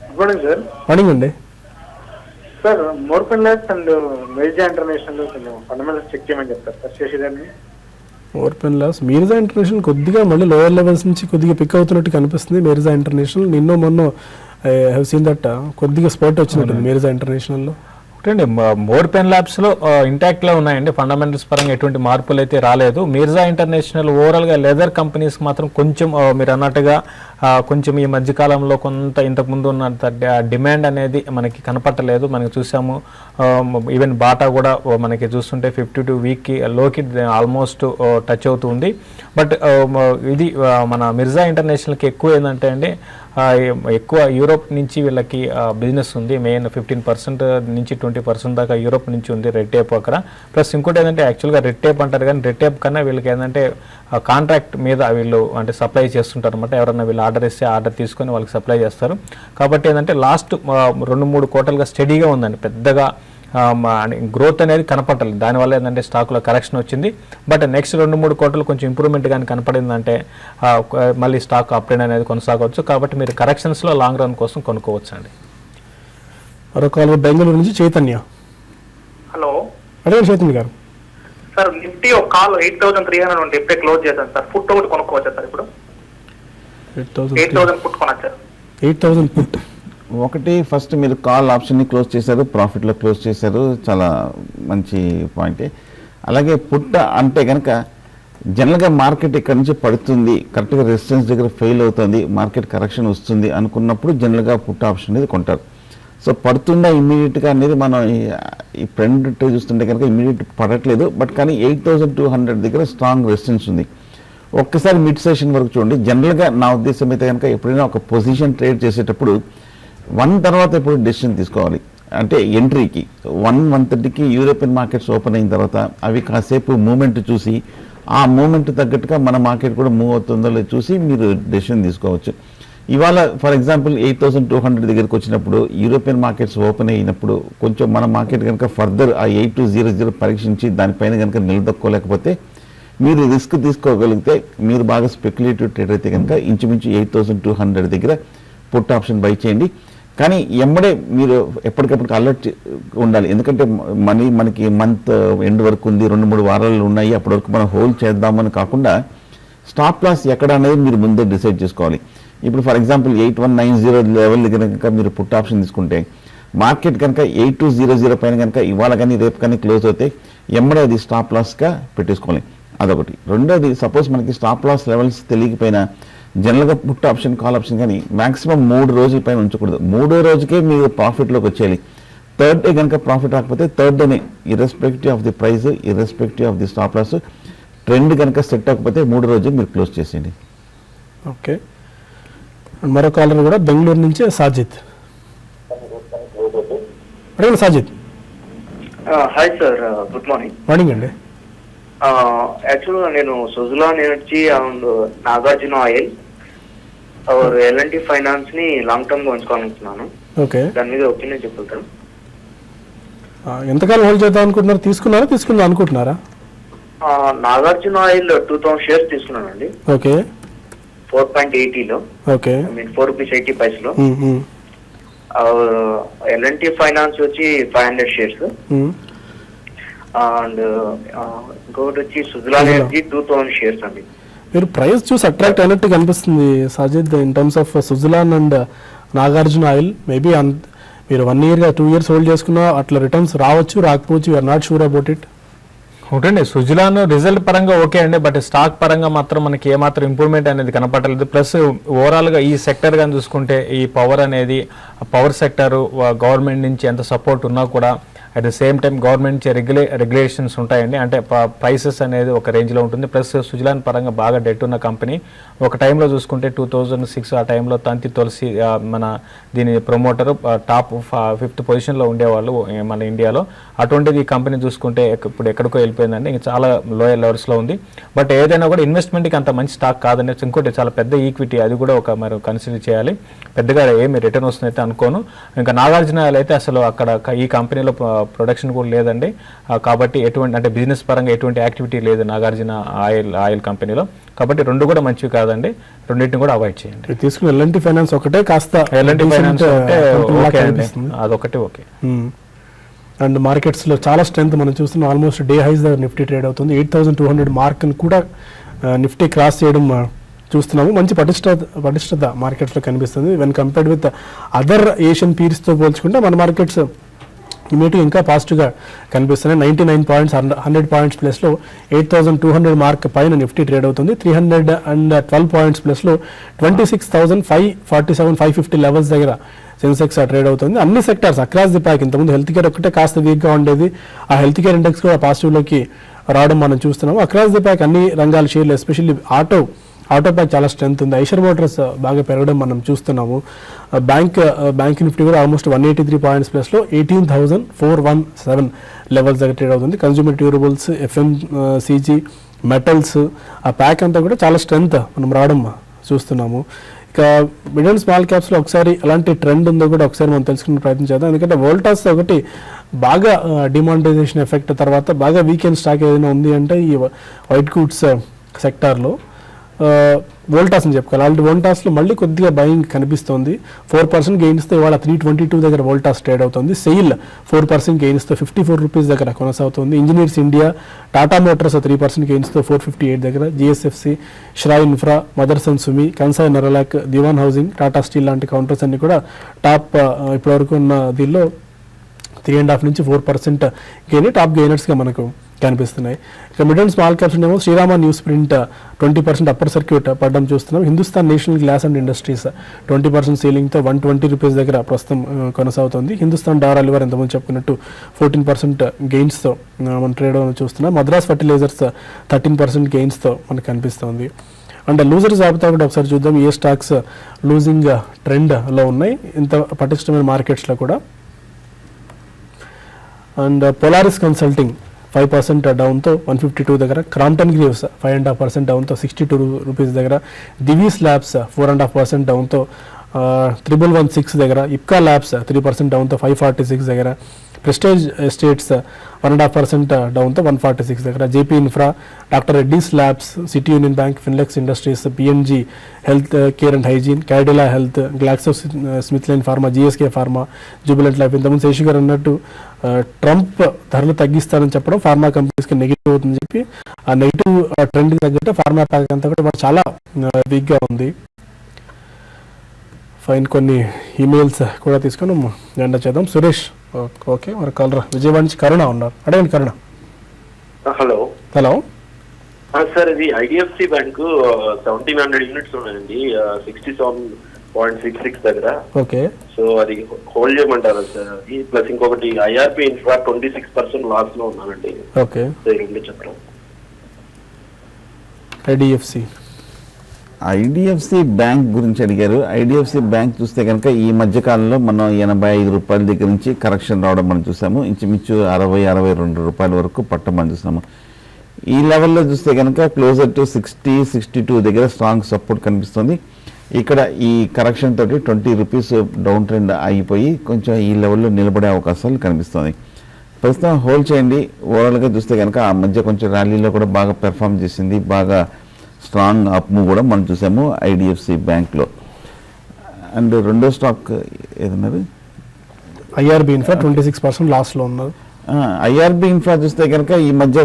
Good morning sir. Morning అండి. Sir, Morepen labs and Mirza international కొంచెం ఫండమెంటల్స్ చెక్ చేయమని చెప్తారు సార్ చేసేదాన్ని. మోర్పెన్ ల్యాబ్స్, మిర్జా ఇంటర్నేషనల్ కొద్దిగా మళ్ళీ లోయర్ లెవెల్స్ నుంచి కొద్దిగా పిక్ అవుతున్నట్టు కనిపిస్తుంది. మిర్జా ఇంటర్నేషనల్ మొన్న ఐ హ్యావ్ సీన్ దట్ కొద్దిగా స్పాట్ వచ్చినట్టుంది మిర్జా ఇంటర్నేషనల్లో. ఒకటండి, మోర్పెన్ ల్యాబ్స్లో ఇంటాక్ట్లో ఉన్నాయండి. ఫండమెంటల్స్ పరంగా ఎటువంటి మార్పులు అయితే రాలేదు. మిర్జా ఇంటర్నేషనల్ ఓవరాల్గా లెదర్ కంపెనీస్ మాత్రం కొంచెం మీరు అన్నట్టుగా కొంచెం ఈ మధ్యకాలంలో కొంత ఇంతకుముందు ఉన్నంత డిమాండ్ అనేది మనకి కనపట్టలేదు. మనకి చూసాము ఈవెన్ బాటా కూడా మనకి చూస్తుంటే 52 week లోకి ఆల్మోస్ట్ టచ్ అవుతుంది. బట్ ఇది మన మిర్జా ఇంటర్నేషనల్కి ఎక్కువ ఏంటంటే అండి, ఎక్కువ యూరోప్ నుంచి వీళ్ళకి బిజినెస్ ఉంది. మెయిన్ 15% నుంచి 20% దాకా యూరోప్ నుంచి ఉంది రెడ్ టేప్ అక్కడ. ప్లస్ ఇంకోటి ఏంటంటే యాక్చువల్గా రెడ్ టేప్ అంటారు కానీ రెడ్ టేప్ కన్నా వీళ్ళకి ఏంటంటే కాంట్రాక్ట్ మీద వీళ్ళు అంటే సప్లై చేస్తుంటారు అనమాట. ఎవరన్నా వీళ్ళు ఆర్డర్ ఇస్తే ఆర్డర్ తీసుకొని వాళ్ళకి సప్లై చేస్తారు. కాబట్టి ఏంటంటే లాస్ట్ 2-3 quarterలుగా స్టడీగా ఉందండి. పెద్దగా గ్రోత్ అనేది కనపడలేదు. దానివల్ల ఏంటంటే స్టాక్లో కరెక్షన్ వచ్చింది. బట్ నెక్స్ట్ 2-3 quarters కొంచెం ఇంప్రూవ్మెంట్ కానీ కనపడిందంటే మళ్ళీ స్టాక్ అప్ ట్రెండ్ అనేది కొనసాగవచ్చు. కాబట్టి మీరు కరెక్షన్స్లో లాంగ్ రన్ కోసం కొనుక్కోవచ్చు అండి. మరొక కాలర్ బెంగళూరు నుంచి చైతన్య. హలో, అదే చైతన్య గారు. సార్ నిఫ్టీ ఒక కాల్ 8,300 ఉంటే ఇప్పుడే క్లోజ్ చేశాను సార్. ఫుట్ ఒకటి కొనుక్కోవచ్చా సార్? ఇప్పుడు 8,000 ఫుట్ కొనచ్చా? 8,000 పుట్. ఒకటి ఫస్ట్ మీరు కాల్ ఆప్షన్ని క్లోజ్ చేశారు, ప్రాఫిట్లో క్లోజ్ చేశారు, చాలా మంచి పాయింటే. అలాగే పుట్ట అంటే కనుక జనరల్గా మార్కెట్ ఇక్కడ నుంచి పడుతుంది, కరెక్ట్గా రెసిస్టెన్స్ దగ్గర ఫెయిల్ అవుతుంది, మార్కెట్ కరెక్షన్ వస్తుంది అనుకున్నప్పుడు జనరల్గా పుట్ట ఆప్షన్ అనేది కొంటారు. సో పడుతుందా ఇమ్మీడియట్గా అనేది మనం ఈ ట్రెండ్ చూస్తుంటే కనుక ఇమ్మీడియట్ పడట్లేదు. బట్ కానీ 8,200 దగ్గర స్ట్రాంగ్ రెసిస్టెన్స్ ఉంది. ఒక్కసారి మిడ్ సెషన్ వరకు చూడండి. జనరల్గా నా ఉద్దేశం అయితే కనుక ఎప్పుడైనా ఒక పొజిషన్ ట్రేడ్ చేసేటప్పుడు 1 తర్వాత ఎప్పుడు డెసిషన్ తీసుకోవాలి. అంటే ఎంట్రీకి 1:30కి యూరోపియన్ మార్కెట్స్ ఓపెన్ అయిన తర్వాత అవి కాసేపు మూమెంట్ చూసి ఆ మూమెంట్ తగ్గట్టుగా మన మార్కెట్ కూడా మూవ్ అవుతుందో లేదో చూసి మీరు డెసిషన్ తీసుకోవచ్చు. ఇవాళ ఫర్ ఎగ్జాంపుల్ 8,200 దగ్గరికి వచ్చినప్పుడు యూరోపియన్ మార్కెట్స్ ఓపెన్ అయినప్పుడు కొంచెం మన మార్కెట్ కనుక ఫర్దర్ ఆ 8,200 పరీక్షించి దానిపైన కనుక నిలదొక్కోలేకపోతే మీరు రిస్క్ తీసుకోగలిగితే మీరు బాగా స్పెక్యులేటివ్ ట్రేడ్ అయితే కనుక ఇంచుమించు 8,200 దగ్గర పుట్ ఆప్షన్ బై చేయండి. కానీ ఎమ్మడే మీరు ఎప్పటికప్పుడు అలర్ట్ ఉండాలి. ఎందుకంటే మనకి మంత్ ఎండ్ వరకు ఉంది, 2-3 వారాలు ఉన్నాయి, అప్పటి వరకు మనం హోల్డ్ చేద్దామని కాకుండా స్టాప్ లాస్ ఎక్కడ అనేది మీరు ముందే డిసైడ్ చేసుకోవాలి. ఇప్పుడు ఫర్ ఎగ్జాంపుల్ 8,190 లెవెల్ దగ్గర కనుక మీరు పుట్ ఆప్షన్ తీసుకుంటే మార్కెట్ కనుక 8,200 పైన కనుక ఇవాళ కానీ రేపు కానీ క్లోజ్ అవుతే ఎమ్మడే అది స్టాప్ లాస్గా పెట్టేసుకోవాలి. అదొకటి. రెండోది, సపోజ్ మనకి స్టాప్ లాస్ లెవెల్స్ తెలియకపోయినా జనరల్గా పుట్ ఆప్షన్ కాల్ ఆప్షన్ కానీ మ్యాక్సిమం 3 రోజుల పైన ఉంచకూడదు. 3వ రోజుకే మీరు ప్రాఫిట్లోకి వచ్చేయాలి. థర్డ్ డే కనుక ప్రాఫిట్ రాకపోతే థర్డ్ డేనే irrespective of the price, irrespective of the stop loss, trend కనుక సెట్ అవ్వకపోతే 3వ రోజు మీరు క్లోజ్ చేసేయండి. ఓకే. మరో కాలర్ కూడా బెంగళూరు నుంచి సాజిద్. అడగండి Sajid. Hi sir, good morning. Morning అండి. యాక్చువల్గా నేను Suzlon energy and Nagarjuna oil और L&T ఫైనాన్స్ ని లాంగ్ టర్మ్ గా ఉంచుకోవాలనుకుంటున్నాను. ఓకే. దాని మీద ఒపీనియన్ చెప్తారు. ఎంతకాలం హోల్డ్ చేద్దాం అనుకుంటున్నారు? తీసుకుందాం అనుకుంటున్నారా? నాగార్జున ఆయిల్ 2000 షేర్స్ తీసుకున్నానండి. ఓకే. 4.80లో. ఓకే. ఐ మీన్ 4 రూపీస్ 80 పైసలో. L&T ఫైనాన్స్ వచ్చి 500 షేర్స్. అండ్ ఇంకొకటి వచ్చి సుజలాన్ ఎనర్జీ 2000 షేర్స్ అండి. మీరు ప్రైస్ చూసి అట్రాక్ట్ అయినట్టు కనిపిస్తుంది Sajid in terms of Suzlon and Nagarjuna oil. Maybe మీరు 1 year 2 years హోల్డ్ చేసుకున్నా అట్లా రిటర్న్స్ రావచ్చు, రాకపోవచ్చు. You're not sure about it. ఒకటండి, సుజలాన్ రిజల్ట్ పరంగా ఓకే అండి, బట్ స్టాక్ పరంగా మాత్రం మనకి ఏమాత్రం ఇంప్రూవ్మెంట్ అనేది కనపడలేదు. ప్లస్ ఓవరాల్గా ఈ సెక్టర్ కానీ చూసుకుంటే ఈ పవర్ అనేది పవర్ సెక్టర్ గవర్నమెంట్ నుంచి ఎంత సపోర్ట్ ఉన్నా కూడా at the same time government regulations ఉంటాయండి. అంటే ప్రైసెస్ అనేది ఒక రేంజ్లో ఉంటుంది. ప్లస్ సుజలాన్ పరంగా బాగా డెట్ ఉన్న కంపెనీ. ఒక టైంలో చూసుకుంటే 2006 ఆ టైంలో తంతి తులసి మన దీని ప్రమోటర్ టాప్ 5th పొజిషన్లో ఉండేవాళ్ళు మన ఇండియాలో. అటువంటిది ఈ కంపెనీ చూసుకుంటే ఇప్పుడు ఎక్కడికో వెళ్ళిపోయిందండి, ఇంకా చాలా లోయర్ లెవెల్స్లో ఉంది. బట్ ఏదైనా కూడా ఇన్వెస్ట్మెంట్కి అంత మంచి స్టాక్ కాదండి. ఇంకోటి చాలా పెద్ద ఈక్విటీ, అది కూడా ఒక మరి కన్సిడర్ చేయాలి. పెద్దగా ఏమి రిటర్న్ వస్తుందైతే అనుకోను. ఇంకా నాగార్జున అయితే అసలు అక్కడ ఈ కంపెనీలో ప్రొడక్షన్ కూడా లేదండి. కాబట్టి ఎటువంటి అంటే బిజినెస్ పరంగా ఎటువంటి యాక్టివిటీ లేదు నాగార్జున ఆయిల్ కంపెనీలో. కాబట్టి 2 కూడా మంచివి కాదండి, రెండింటిని కూడా అవాయిడ్ చేయండి. తీసుకుని L&T ఫైనాన్స్ ఒకటే కాస్త L&T ఫైనాన్స్ అదొకటి ఓకే. అండ్ మార్కెట్స్లో చాలా స్ట్రెంత్ మనం చూస్తున్నాం. ఆల్మోస్ట్ డే హైస్ దగ్గర నిఫ్టీ ట్రేడ్ అవుతుంది. 8,200 మార్క్ని కూడా నిఫ్టీ క్రాస్ చేయడం చూస్తున్నాము. మంచి పటిష్టత మార్కెట్స్లో కనిపిస్తుంది. When compared with other Asian పీర్స్తో పోల్చుకుంటే మన మార్కెట్స్ ఇమీడియట్గా ఇంకా పాజిటివ్గా కనిపిస్తున్నాయి. 99 పాయింట్స్ 100 పాయింట్స్ ప్లస్లో 8,200 మార్క్ పైన నిఫ్టీ ట్రేడ్ అవుతుంది. 312 పాయింట్స్ ప్లస్లో 26,547 550 లెవెల్స్ దగ్గర సెన్సెక్స్ ట్రేడ్ అవుతుంది. అన్ని సెక్టార్స్ అక్రాస్ ది ప్యాక్. ఇంతకుముందు హెల్త్ కేర్ ఒకటే కాస్త వీక్గా ఉండేది, ఆ హెల్త్ కేర్ ఇండెక్స్ కూడా పాజిటివ్లోకి రావడం మనం చూస్తున్నాము. అక్రాస్ ది ప్యాక్ అన్ని రంగాల షేర్లు, ఎస్పెషల్లీ ఆటో ప్యాక్ చాలా స్ట్రెంత్ ఉంది. ఐషర్ మోటార్స్ బాగా పెరగడం మనం చూస్తున్నాము. బ్యాంక్ నిఫ్టీ కూడా ఆల్మోస్ట్ 183 పాయింట్స్ ప్లస్లో 18,417 లెవెల్స్ దగ్గర ట్రేడ్ అవుతుంది. కన్జ్యూమర్ డ్యూరబుల్స్, FMCG, మెటల్స్, ఆ ప్యాక్ అంతా కూడా చాలా స్ట్రెంత్ మనం రావడం చూస్తున్నాము. ఇక మిడ్ అండ్ స్మాల్ క్యాప్స్లో ఒకసారి అలాంటి ట్రెండ్ ఉందో కూడా ఒకసారి మనం తెలుసుకునే ప్రయత్నం చేద్దాం. ఎందుకంటే వోల్టాస్ ఒకటి బాగా డిమానిటైజేషన్ ఎఫెక్ట్ తర్వాత బాగా వీకెండ్ స్టాక్ ఏదైనా ఉంది అంటే ఈ వైట్ గూడ్స్ సెక్టార్లో వోల్టాస్ అని చెప్పుకోవాలి. అలాంటి వోల్టాస్లో మళ్ళీ కొద్దిగా బయింగ్ కనిపిస్తుంది. 4% గెయిన్స్తో ఇవాళ 322 దగ్గర వోల్టాస్ ట్రేడ్ అవుతుంది. సెయిల్ 4% గెయిన్స్తో 54 రూపీస్ దగ్గర కొనసాగుతుంది. ఇంజనీర్స్ ఇండియా, టాటా మోటార్స్ 3% గెయిన్స్తో 458 దగ్గర, GSFC, శ్రాయ్ ఇన్ఫ్రా, మదర్సన్ సుమి, కన్సాయ్ నెరలాక్, దివాన్ హౌసింగ్, టాటా స్టీల్ లాంటి కౌంటర్స్ అన్ని కూడా టాప్ ఇప్పటివరకు ఉన్న దీనిలో 3.5 నుంచి 4% గెయిన్ టాప్ గెయినర్స్గా మనకు కనిపిస్తున్నాయి. ఇక మిడ్ అండ్ స్మాల్ క్యాప్స్ ఏమో Shriram news print 20% upper circuit పడడం చూస్తున్నాం. Hindustan national glass and industries 20% సీలింగ్తో 120 రూపీస్ దగ్గర ప్రస్తుతం కొనసాగుతుంది. హిందుస్థాన్ డారా లివర్ ఎంతమంది చెప్పుకున్నట్టు 14% గెయిన్స్తో మనం ట్రేడ్ చూస్తున్నాం. మద్రాస్ ఫర్టిలైజర్స్ 13% గెయిన్స్తో మనకు కనిపిస్తుంది. అండ్ లూజర్ జాబితా కూడా ఒకసారి చూద్దాం. ఏ స్టాక్స్ లూజింగ్ ట్రెండ్లో ఉన్నాయి ఇంత పటిష్టమైన మార్కెట్స్లో కూడా. అండ్ పొలారిస్ కన్సల్టింగ్ 5% డౌన్తో 152 దగ్గర. క్రాంప్టన్ గ్రీవ్స్ 5.5% డౌన్తో 62 రూపీస్ దగ్గర. దివీస్ ల్యాబ్స్ 4.5% డౌన్తో 1116 దగ్గర. ఇప్కా ల్యాబ్స్ 3% డౌన్తో 546 దగ్గర. ప్రెస్టేజ్ ఎస్టేట్స్ 1.5% డౌన్తో 146 దగ్గర. JP infra, doctor Reddy's labs, city union bank, Finolex industries, PNG health care and hygiene, Cadila health, Glaxo Smithkline pharma, GSK pharma, jubilant life. ఇంతకుముందు శేషి గారు అన్నట్టు Trump ధరలు తగ్గిస్తారని చెప్పడం ఫార్మా కంపెనీస్కి నెగిటివ్ అవుతుందని చెప్పి ఆ నెగిటివ్ ట్రెండ్కి తగ్గట్టు ఫార్మా ప్యాక్ అంతా కూడా చాలా వీక్గా ఉంది. ఫైన్, కొన్ని ఈమెయిల్స్ కూడా తీసుకొని ఎండ చేద్దాం. సురేష్ ఓకే, మరి కలరా విజయవాడ నుంచి కరుణ ఉన్నారు, అడగండి కరుణ. హలో హలో సార్, ఇది ఐడిఎఫ్సి బ్యాంకు 1700 యూనిట్స్ ఉన్నాయండి 67.66 దగ్గర. ఓకే, సో అది హోల్డ్ చేయమంటారా సార్? అది ప్లస్ ఇంకొకటి ఐఆర్పి ఇన్ఫ్రా 26% లాస్ లో ఉన్నానండి. ఓకే, రెండు చెప్పడం. ఐడిఎఫ్సి బ్యాంక్ గురించి అడిగారు. ఐడిఎఫ్సి బ్యాంక్ చూస్తే కనుక ఈ మధ్యకాలంలో మనం 85 రూపాయల దగ్గర నుంచి కరెక్షన్ రావడం మనం చూసాము. ఇంచుమించు 60-62 రూపాయల వరకు పట్టం మనం చూస్తున్నాము. ఈ లెవెల్లో చూస్తే కనుక క్లోజర్ టు 60-62 దగ్గర స్ట్రాంగ్ సపోర్ట్ కనిపిస్తుంది. ఇక్కడ ఈ కరెక్షన్ తోటి 20 రూపీస్ డౌన్ ట్రెండ్ ఆగిపోయి కొంచెం ఈ లెవెల్లో నిలబడే అవకాశాలు కనిపిస్తుంది. ప్రస్తుతం హోల్డ్ చేయండి. ఓవరాల్గా చూస్తే కనుక ఆ మధ్య కొంచెం ర్యాలీలో కూడా బాగా పెర్ఫామ్ చేసింది, బాగా స్ట్రాంగ్ అప్ మూవ్ కూడా మనం చూసాము ఐడిఎఫ్సి బ్యాంక్లో. అండ్ రెండో స్టాక్ ఏదన్నారు? ఐఆర్బి ఇన్ఫ్రా 26% లాస్లో ఉన్నారు. ఐఆర్బి ఇన్ఫ్రా చూస్తే కనుక ఈ మధ్య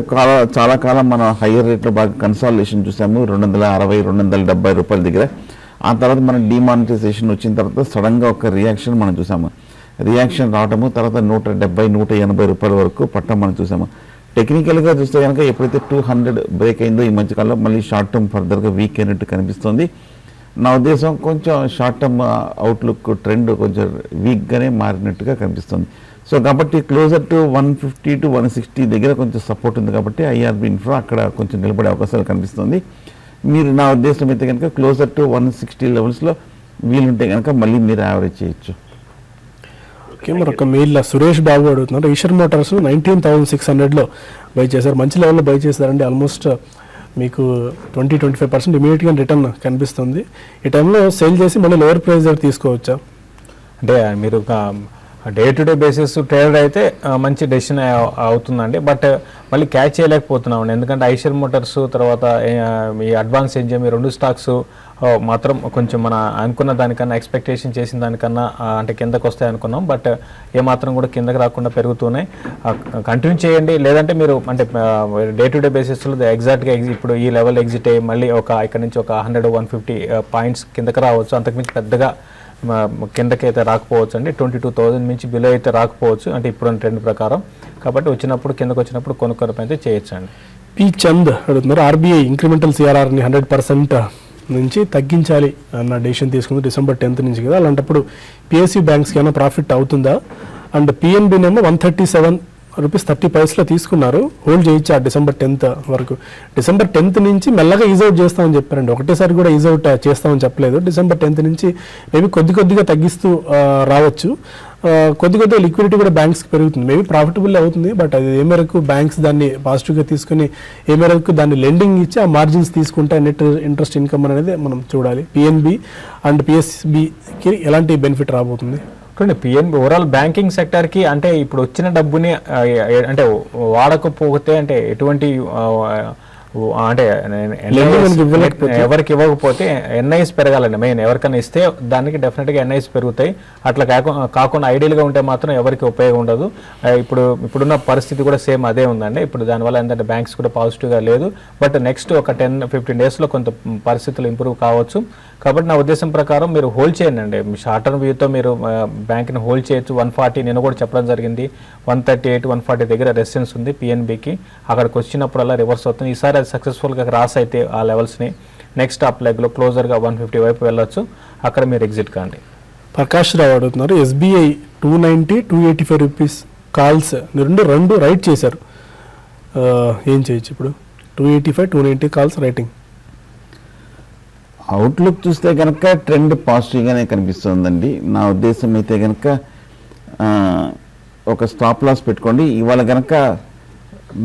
చాలా కాలం మనం హయ్యర్ రేట్లో బాగా కన్సాలిడేషన్ చూసాము 260-270 రూపాయల దగ్గర. ఆ తర్వాత మనం డిమానిటైజేషన్ వచ్చిన తర్వాత సడన్గా ఒక రియాక్షన్ మనం చూసాము. రియాక్షన్ రావటము తర్వాత 170-180 రూపాయల వరకు పట్టం మనం చూసాము. టెక్నికల్గా చూస్తే కనుక ఎప్పుడైతే 200 బ్రేక్ అయిందో ఈ మధ్యకాలంలో మళ్ళీ షార్ట్ టర్మ్ ఫర్దర్గా వీక్ అయినట్టు కనిపిస్తుంది. నా ఉద్దేశం కొంచెం షార్ట్ టర్మ్ అవుట్లుక్ ట్రెండ్ కొంచెం వీక్గానే మారినట్టుగా కనిపిస్తుంది. సో కాబట్టి క్లోజర్ టు 150-160 దగ్గర కొంచెం సపోర్ట్ ఉంది కాబట్టి ఐఆర్బి ఇన్ఫ్రా అక్కడ కొంచెం నిలబడే అవకాశాలు కనిపిస్తుంది. మీరు నా ఉద్దేశం అయితే కనుక క్లోజర్ టు 160 లెవెల్స్లో వీలుంటే కనుక మళ్ళీ మీరు యావరేజ్ చేయొచ్చు. ఓకే, మరొక మెయిల్ సురేష్ బాబు అడుగుతున్నారు. ఈషర్ మోటార్స్ 19,600లో బై చేశారు, మంచి లెవెల్లో బై చేశారండి. ఆల్మోస్ట్ మీకు 20-25% ఇమీడియట్గా రిటర్న్ కనిపిస్తుంది. ఈ టైంలో సేల్ చేసి మళ్ళీ లోవర్ ప్రైస్ దగ్గర తీసుకోవచ్చా? అంటే మీరు day to day basis trader అయితే మంచి డెసిషన్ అవుతుందండి. బట్ మళ్ళీ క్యాచ్ చేయలేకపోతున్నామండి. ఎందుకంటే ఐషర్ మోటార్స్ తర్వాత ఈ అడ్వాన్స్ ఎంజిఎం ఈ రెండు స్టాక్స్ మాత్రం కొంచెం మన అనుకున్న దానికన్నా ఎక్స్పెక్టేషన్ చేసిన దానికన్నా అంటే కిందకు వస్తాయి అనుకున్నాం. బట్ ఏమాత్రం కూడా కిందకి రాకుండా పెరుగుతున్నాయి. కంటిన్యూ చేయండి. లేదంటే మీరు అంటే డే టు డే బేసిస్లో ఎగ్జాక్ట్గా ఇప్పుడు ఈ లెవెల్ ఎగ్జిట్ అయ్యి మళ్ళీ ఇక్కడ నుంచి ఒక 100-150 పాయింట్స్ కిందకి రావచ్చు. అంతకుమించి పెద్దగా కిందకి అయితే రాకపోవచ్చు అండి. 22,000 నుంచి బిలో అయితే రాకపోవచ్చు అంటే ఇప్పుడు ట్రెండ్ ప్రకారం. కాబట్టి వచ్చినప్పుడు కిందకు వచ్చినప్పుడు కొనుక్కోవడం అయితే చేయొచ్చు అండి. పి చంద్ అడుగుతున్నారు. ఆర్బీఐ ఇంక్రిమెంటల్ సిఆర్ఆర్ని 100% నుంచి తగ్గించాలి అన్న డెసిషన్ తీసుకుంది December 10th నుంచి కదా. అలాంటప్పుడు పిఎస్యూ బ్యాంక్స్కి ఏమైనా ప్రాఫిట్ అవుతుందా? అండ్ పిఎన్బినేమో 137.30 రూపీస్లో తీసుకున్నారు, హోల్డ్ చేయొచ్చు ఆ December 10th వరకు. December 10th నుంచి మెల్లగా ఈజౌట్ చేస్తామని చెప్పారండి. ఒకటేసారి కూడా ఈజౌట్ చేస్తామని చెప్పలేదు. December 10th నుంచి మేబీ కొద్దిగా తగ్గిస్తూ రావచ్చు. కొద్దిగా లిక్విడిటీ కూడా బ్యాంక్స్కి పెరుగుతుంది. మేబీ ప్రాఫిటబుల్ అవుతుంది. బట్ అది ఏ మేరకు బ్యాంక్స్ దాన్ని పాజిటివ్గా తీసుకుని ఏ మేరకు దాన్ని లెండింగ్ ఇచ్చి ఆ మార్జిన్స్ తీసుకుంటే నెట్ ఇంట్రెస్ట్ ఇన్కమ్ అనేది మనం చూడాలి. పిఎన్బి అండ్ పిఎస్బికి ఎలాంటి బెనిఫిట్ రాబోతుంది? పిఎన్బి ఓవరాల్ బ్యాంకింగ్ సెక్టర్కి అంటే ఇప్పుడు వచ్చిన డబ్బుని అంటే వాడకపోతే అంటే ఎటువంటి అంటే ఎవరికి ఇవ్వకపోతే ఎన్ఐఎస్ పెరగాలండి. మెయిన్ ఎవరికైనా ఇస్తే దానికి డెఫినెట్గా ఎన్ఐఎస్ పెరుగుతాయి. అట్లా కాకుండా ఐడియల్గా ఉంటే మాత్రం ఎవరికి ఉపయోగం ఉండదు. ఇప్పుడున్న పరిస్థితి కూడా సేమ్ అదే ఉందండి. ఇప్పుడు దానివల్ల ఏంటంటే బ్యాంక్స్ కూడా పాజిటివ్గా లేదు. బట్ నెక్స్ట్ ఒక 10-15 డేస్లో కొంత పరిస్థితులు ఇంప్రూవ్ కావచ్చు. కాబట్టి నా ఉద్దేశం ప్రకారం మీరు హోల్డ్ చేయండి అండి. షార్ట్ టర్మ్ వ్యూతో మీరు బ్యాంక్ని హోల్డ్ చేయొచ్చు. 140 నేను కూడా చెప్పడం జరిగింది, 138 140 దగ్గర రెసిస్టెన్స్ ఉంది పిఎన్బికి. అక్కడికి వచ్చినప్పుడల్లా రివర్స్ అవుతుంది. ఈసారి అది సక్సెస్ఫుల్గా క్రాస్ అయితే ఆ లెవెల్స్ని నెక్స్ట్ అప్ లెగ్లో క్లోజర్గా 150 వైపు వెళ్ళొచ్చు, అక్కడ మీరు ఎగ్జిట్ కాండి. ప్రకాష్ రావు అడుగుతున్నారు, ఎస్బీఐ 290 285 రూపీస్ కాల్స్ రెండు రైట్ చేశారు, ఏం చేయొచ్చు ఇప్పుడు? 285 290 కాల్స్ రైటింగ్. అవుట్లుక్ చూస్తే కనుక ట్రెండ్ పాజిటివ్గానే కనిపిస్తుందండి. నా ఉద్దేశం అయితే కనుక ఒక స్టాప్ లాస్ పెట్టుకోండి. ఇవాళ కనుక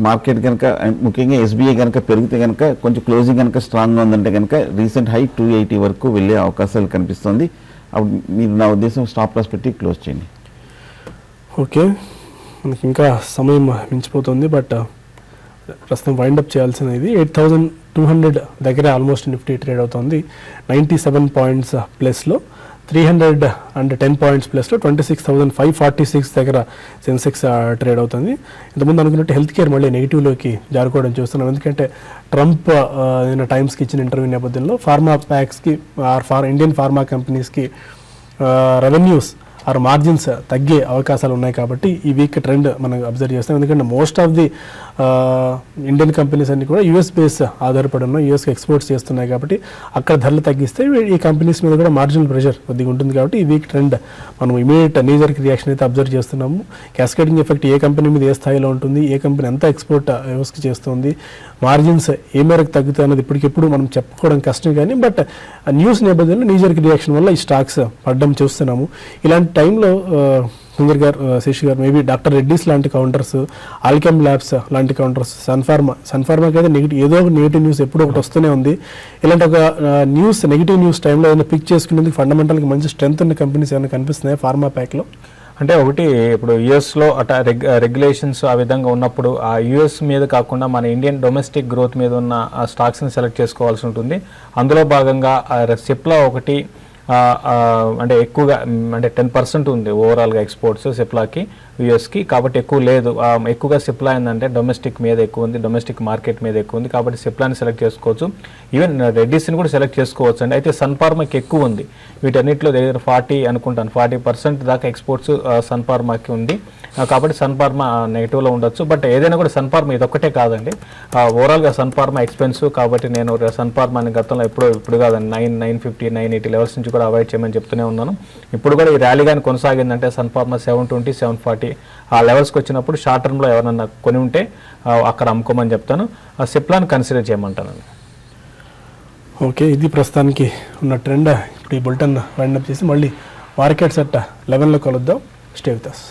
మార్కెట్ కనుక ముఖ్యంగా ఎస్బీఐ కనుక పెరిగితే కనుక కొంచెం క్లోజింగ్ కనుక స్ట్రాంగ్గా ఉందంటే కనుక రీసెంట్ హై 280 వరకు వెళ్ళే అవకాశాలు కనిపిస్తుంది. అప్పుడు మీరు నా ఉద్దేశం స్టాప్ లాస్ పెట్టి క్లోజ్ చేయండి. ఓకే, మనకి ఇంకా సమయం మించిపోతుంది, బట్ ప్రస్తుతం వైండప్ చేయాల్సినది 8200 దగ్గర ఆల్మోస్ట్ నిఫ్టీ ట్రేడ్ అవుతుంది. 97 పాయింట్స్ ప్లస్లో, 310 పాయింట్స్ ప్లస్లో 26,546 దగ్గర సెన్సెక్స్ ట్రేడ్ అవుతుంది. ఇంతకుముందు అనుకున్నట్టు హెల్త్ కేర్ మళ్ళీ నెగిటివ్లోకి జారుకోవడం చూస్తున్నాం. ఎందుకంటే ట్రంప్ టైమ్స్కి ఇచ్చిన ఇంటర్వ్యూ నేపథ్యంలో ఫార్మా ప్యాక్స్కి ఇండియన్ ఫార్మా కంపెనీస్కి రెవెన్యూస్ ఆర్ మార్జిన్స్ తగ్గే అవకాశాలు ఉన్నాయి. కాబట్టి ఈ వీక్ ట్రెండ్ మనం అబ్జర్వ్ చేస్తాం. ఎందుకంటే most of the Indian companies అన్ని కూడా యూఎస్ బేస్ ఆధారపడి ఉన్నాయి, యూఎస్కి ఎక్స్పోర్ట్స్ చేస్తున్నాయి. కాబట్టి అక్కడ ధరలు తగ్గిస్తే ఈ కంపెనీస్ మీద కూడా మార్జినల్ ప్రెషర్ కొద్దిగా ఉంటుంది. కాబట్టి ఈ వీక్ ట్రెండ్ మనం ఇమీడియట్ నీజర్కి రియాక్షన్ అయితే అబ్జర్వ్ చేస్తున్నాము. క్యాస్కేడింగ్ ఎఫెక్ట్ ఏ కంపెనీ మీద ఏ స్థాయిలో ఉంటుంది, ఏ కంపెనీ ఎంత ఎక్స్పోర్ట్ యూఎస్కి చేస్తుంది, మార్జిన్స్ ఏ మేరకు తగ్గుతాయి అన్నది ఇప్పటికిప్పుడు మనం చెప్పుకోవడం కష్టం. కానీ బట్ న్యూస్ నేపథ్యంలో నీజర్కి రియాక్షన్ వల్ల ఈ స్టాక్స్ పడ్డం చూస్తున్నాము. ఇలాంటి టైంలో సుందర్ గారు, శశి గారు, మేబీ డాక్టర్ రెడ్డీస్ లాంటి కౌంటర్స్, ఆల్కెమ్ ల్యాబ్స్ లాంటి కౌంటర్స్, సన్ఫార్మాకి అయితే ఏదో ఒక నెగిటివ్ న్యూస్ ఎప్పుడో ఒకటి వస్తూనే ఉంది. ఇలాంటి ఒక నెగిటివ్ న్యూస్ టైంలో ఏదైనా పిక్ చేసుకునేందుకు ఫండమెంటల్గా మంచి స్ట్రెంత్ ఉన్న కంపెనీస్ ఏమైనా కనిపిస్తున్నాయి ఫార్మా ప్యాక్లో? అంటే ఒకటి, ఇప్పుడు యుఎస్లో రెగ్యులేషన్స్ ఆ విధంగా ఉన్నప్పుడు ఆ యుఎస్ మీద కాకుండా మన ఇండియన్ డొమెస్టిక్ గ్రోత్ మీద ఉన్న స్టాక్స్ని సెలెక్ట్ చేసుకోవాల్సి ఉంటుంది. అందులో భాగంగా సిప్లా ఒకటి అంటే ఎక్కువగా అంటే 10% ఉంది ఓవరాల్గా ఎక్స్పోర్ట్స్ సిప్లాకి యూఎస్కి. కాబట్టి ఎక్కువ లేదు, ఎక్కువగా సిప్లా ఏంటంటే డొమెస్టిక్ మీద ఎక్కువ ఉంది, డొమెస్టిక్ మార్కెట్ మీద ఎక్కువ ఉంది. కాబట్టి సిప్లాని సెలెక్ట్ చేసుకోవచ్చు, ఈవెన్ రెడ్డీస్ని కూడా సెలెక్ట్ చేసుకోవచ్చు అండి. అయితే సన్ఫార్మాకి ఎక్కువ ఉంది, వీటన్నిటిలో దగ్గర 40 అనుకుంటాను 40% దాకా ఎక్స్పోర్ట్స్ సన్ఫార్మాకి ఉంది. కాబట్టి సన్ఫార్మా నెగిటివ్లో ఉండొచ్చు. బట్ ఏదైనా కూడా సన్ఫార్మా ఇదొక్కటే కాదండి, ఓవరాల్గా సన్ఫార్మా ఎక్స్పెన్సివ్. కాబట్టి నేను సన్ఫార్మాని గతంలో ఇప్పుడు కాదండి 950 980 లెవెల్స్ నుంచి కూడా అవాయిడ్ చేయమని చెప్తూనే ఉన్నాను. ఇప్పుడు కూడా ఈ ర్యాలీ కానీ కొనసాగిందంటే సన్ఫార్మా 720 740 ఆ లెవెల్స్కి వచ్చినప్పుడు షార్ట్ టర్మ్లో ఎవరన్నా కొని ఉంటే అక్కడ అమ్ముకోమని చెప్తాను. సిప్లాన్ కన్సిడర్ చేయమంటానండి. ఓకే, ఇది ప్రస్తుతానికి ఉన్న ట్రెండ్. ఇప్పుడు ఈ బులెటిన్ వైండప్ చేసి మళ్ళీ మార్కెట్స్ అట్ 11లో కలుద్దాం. Stay with us.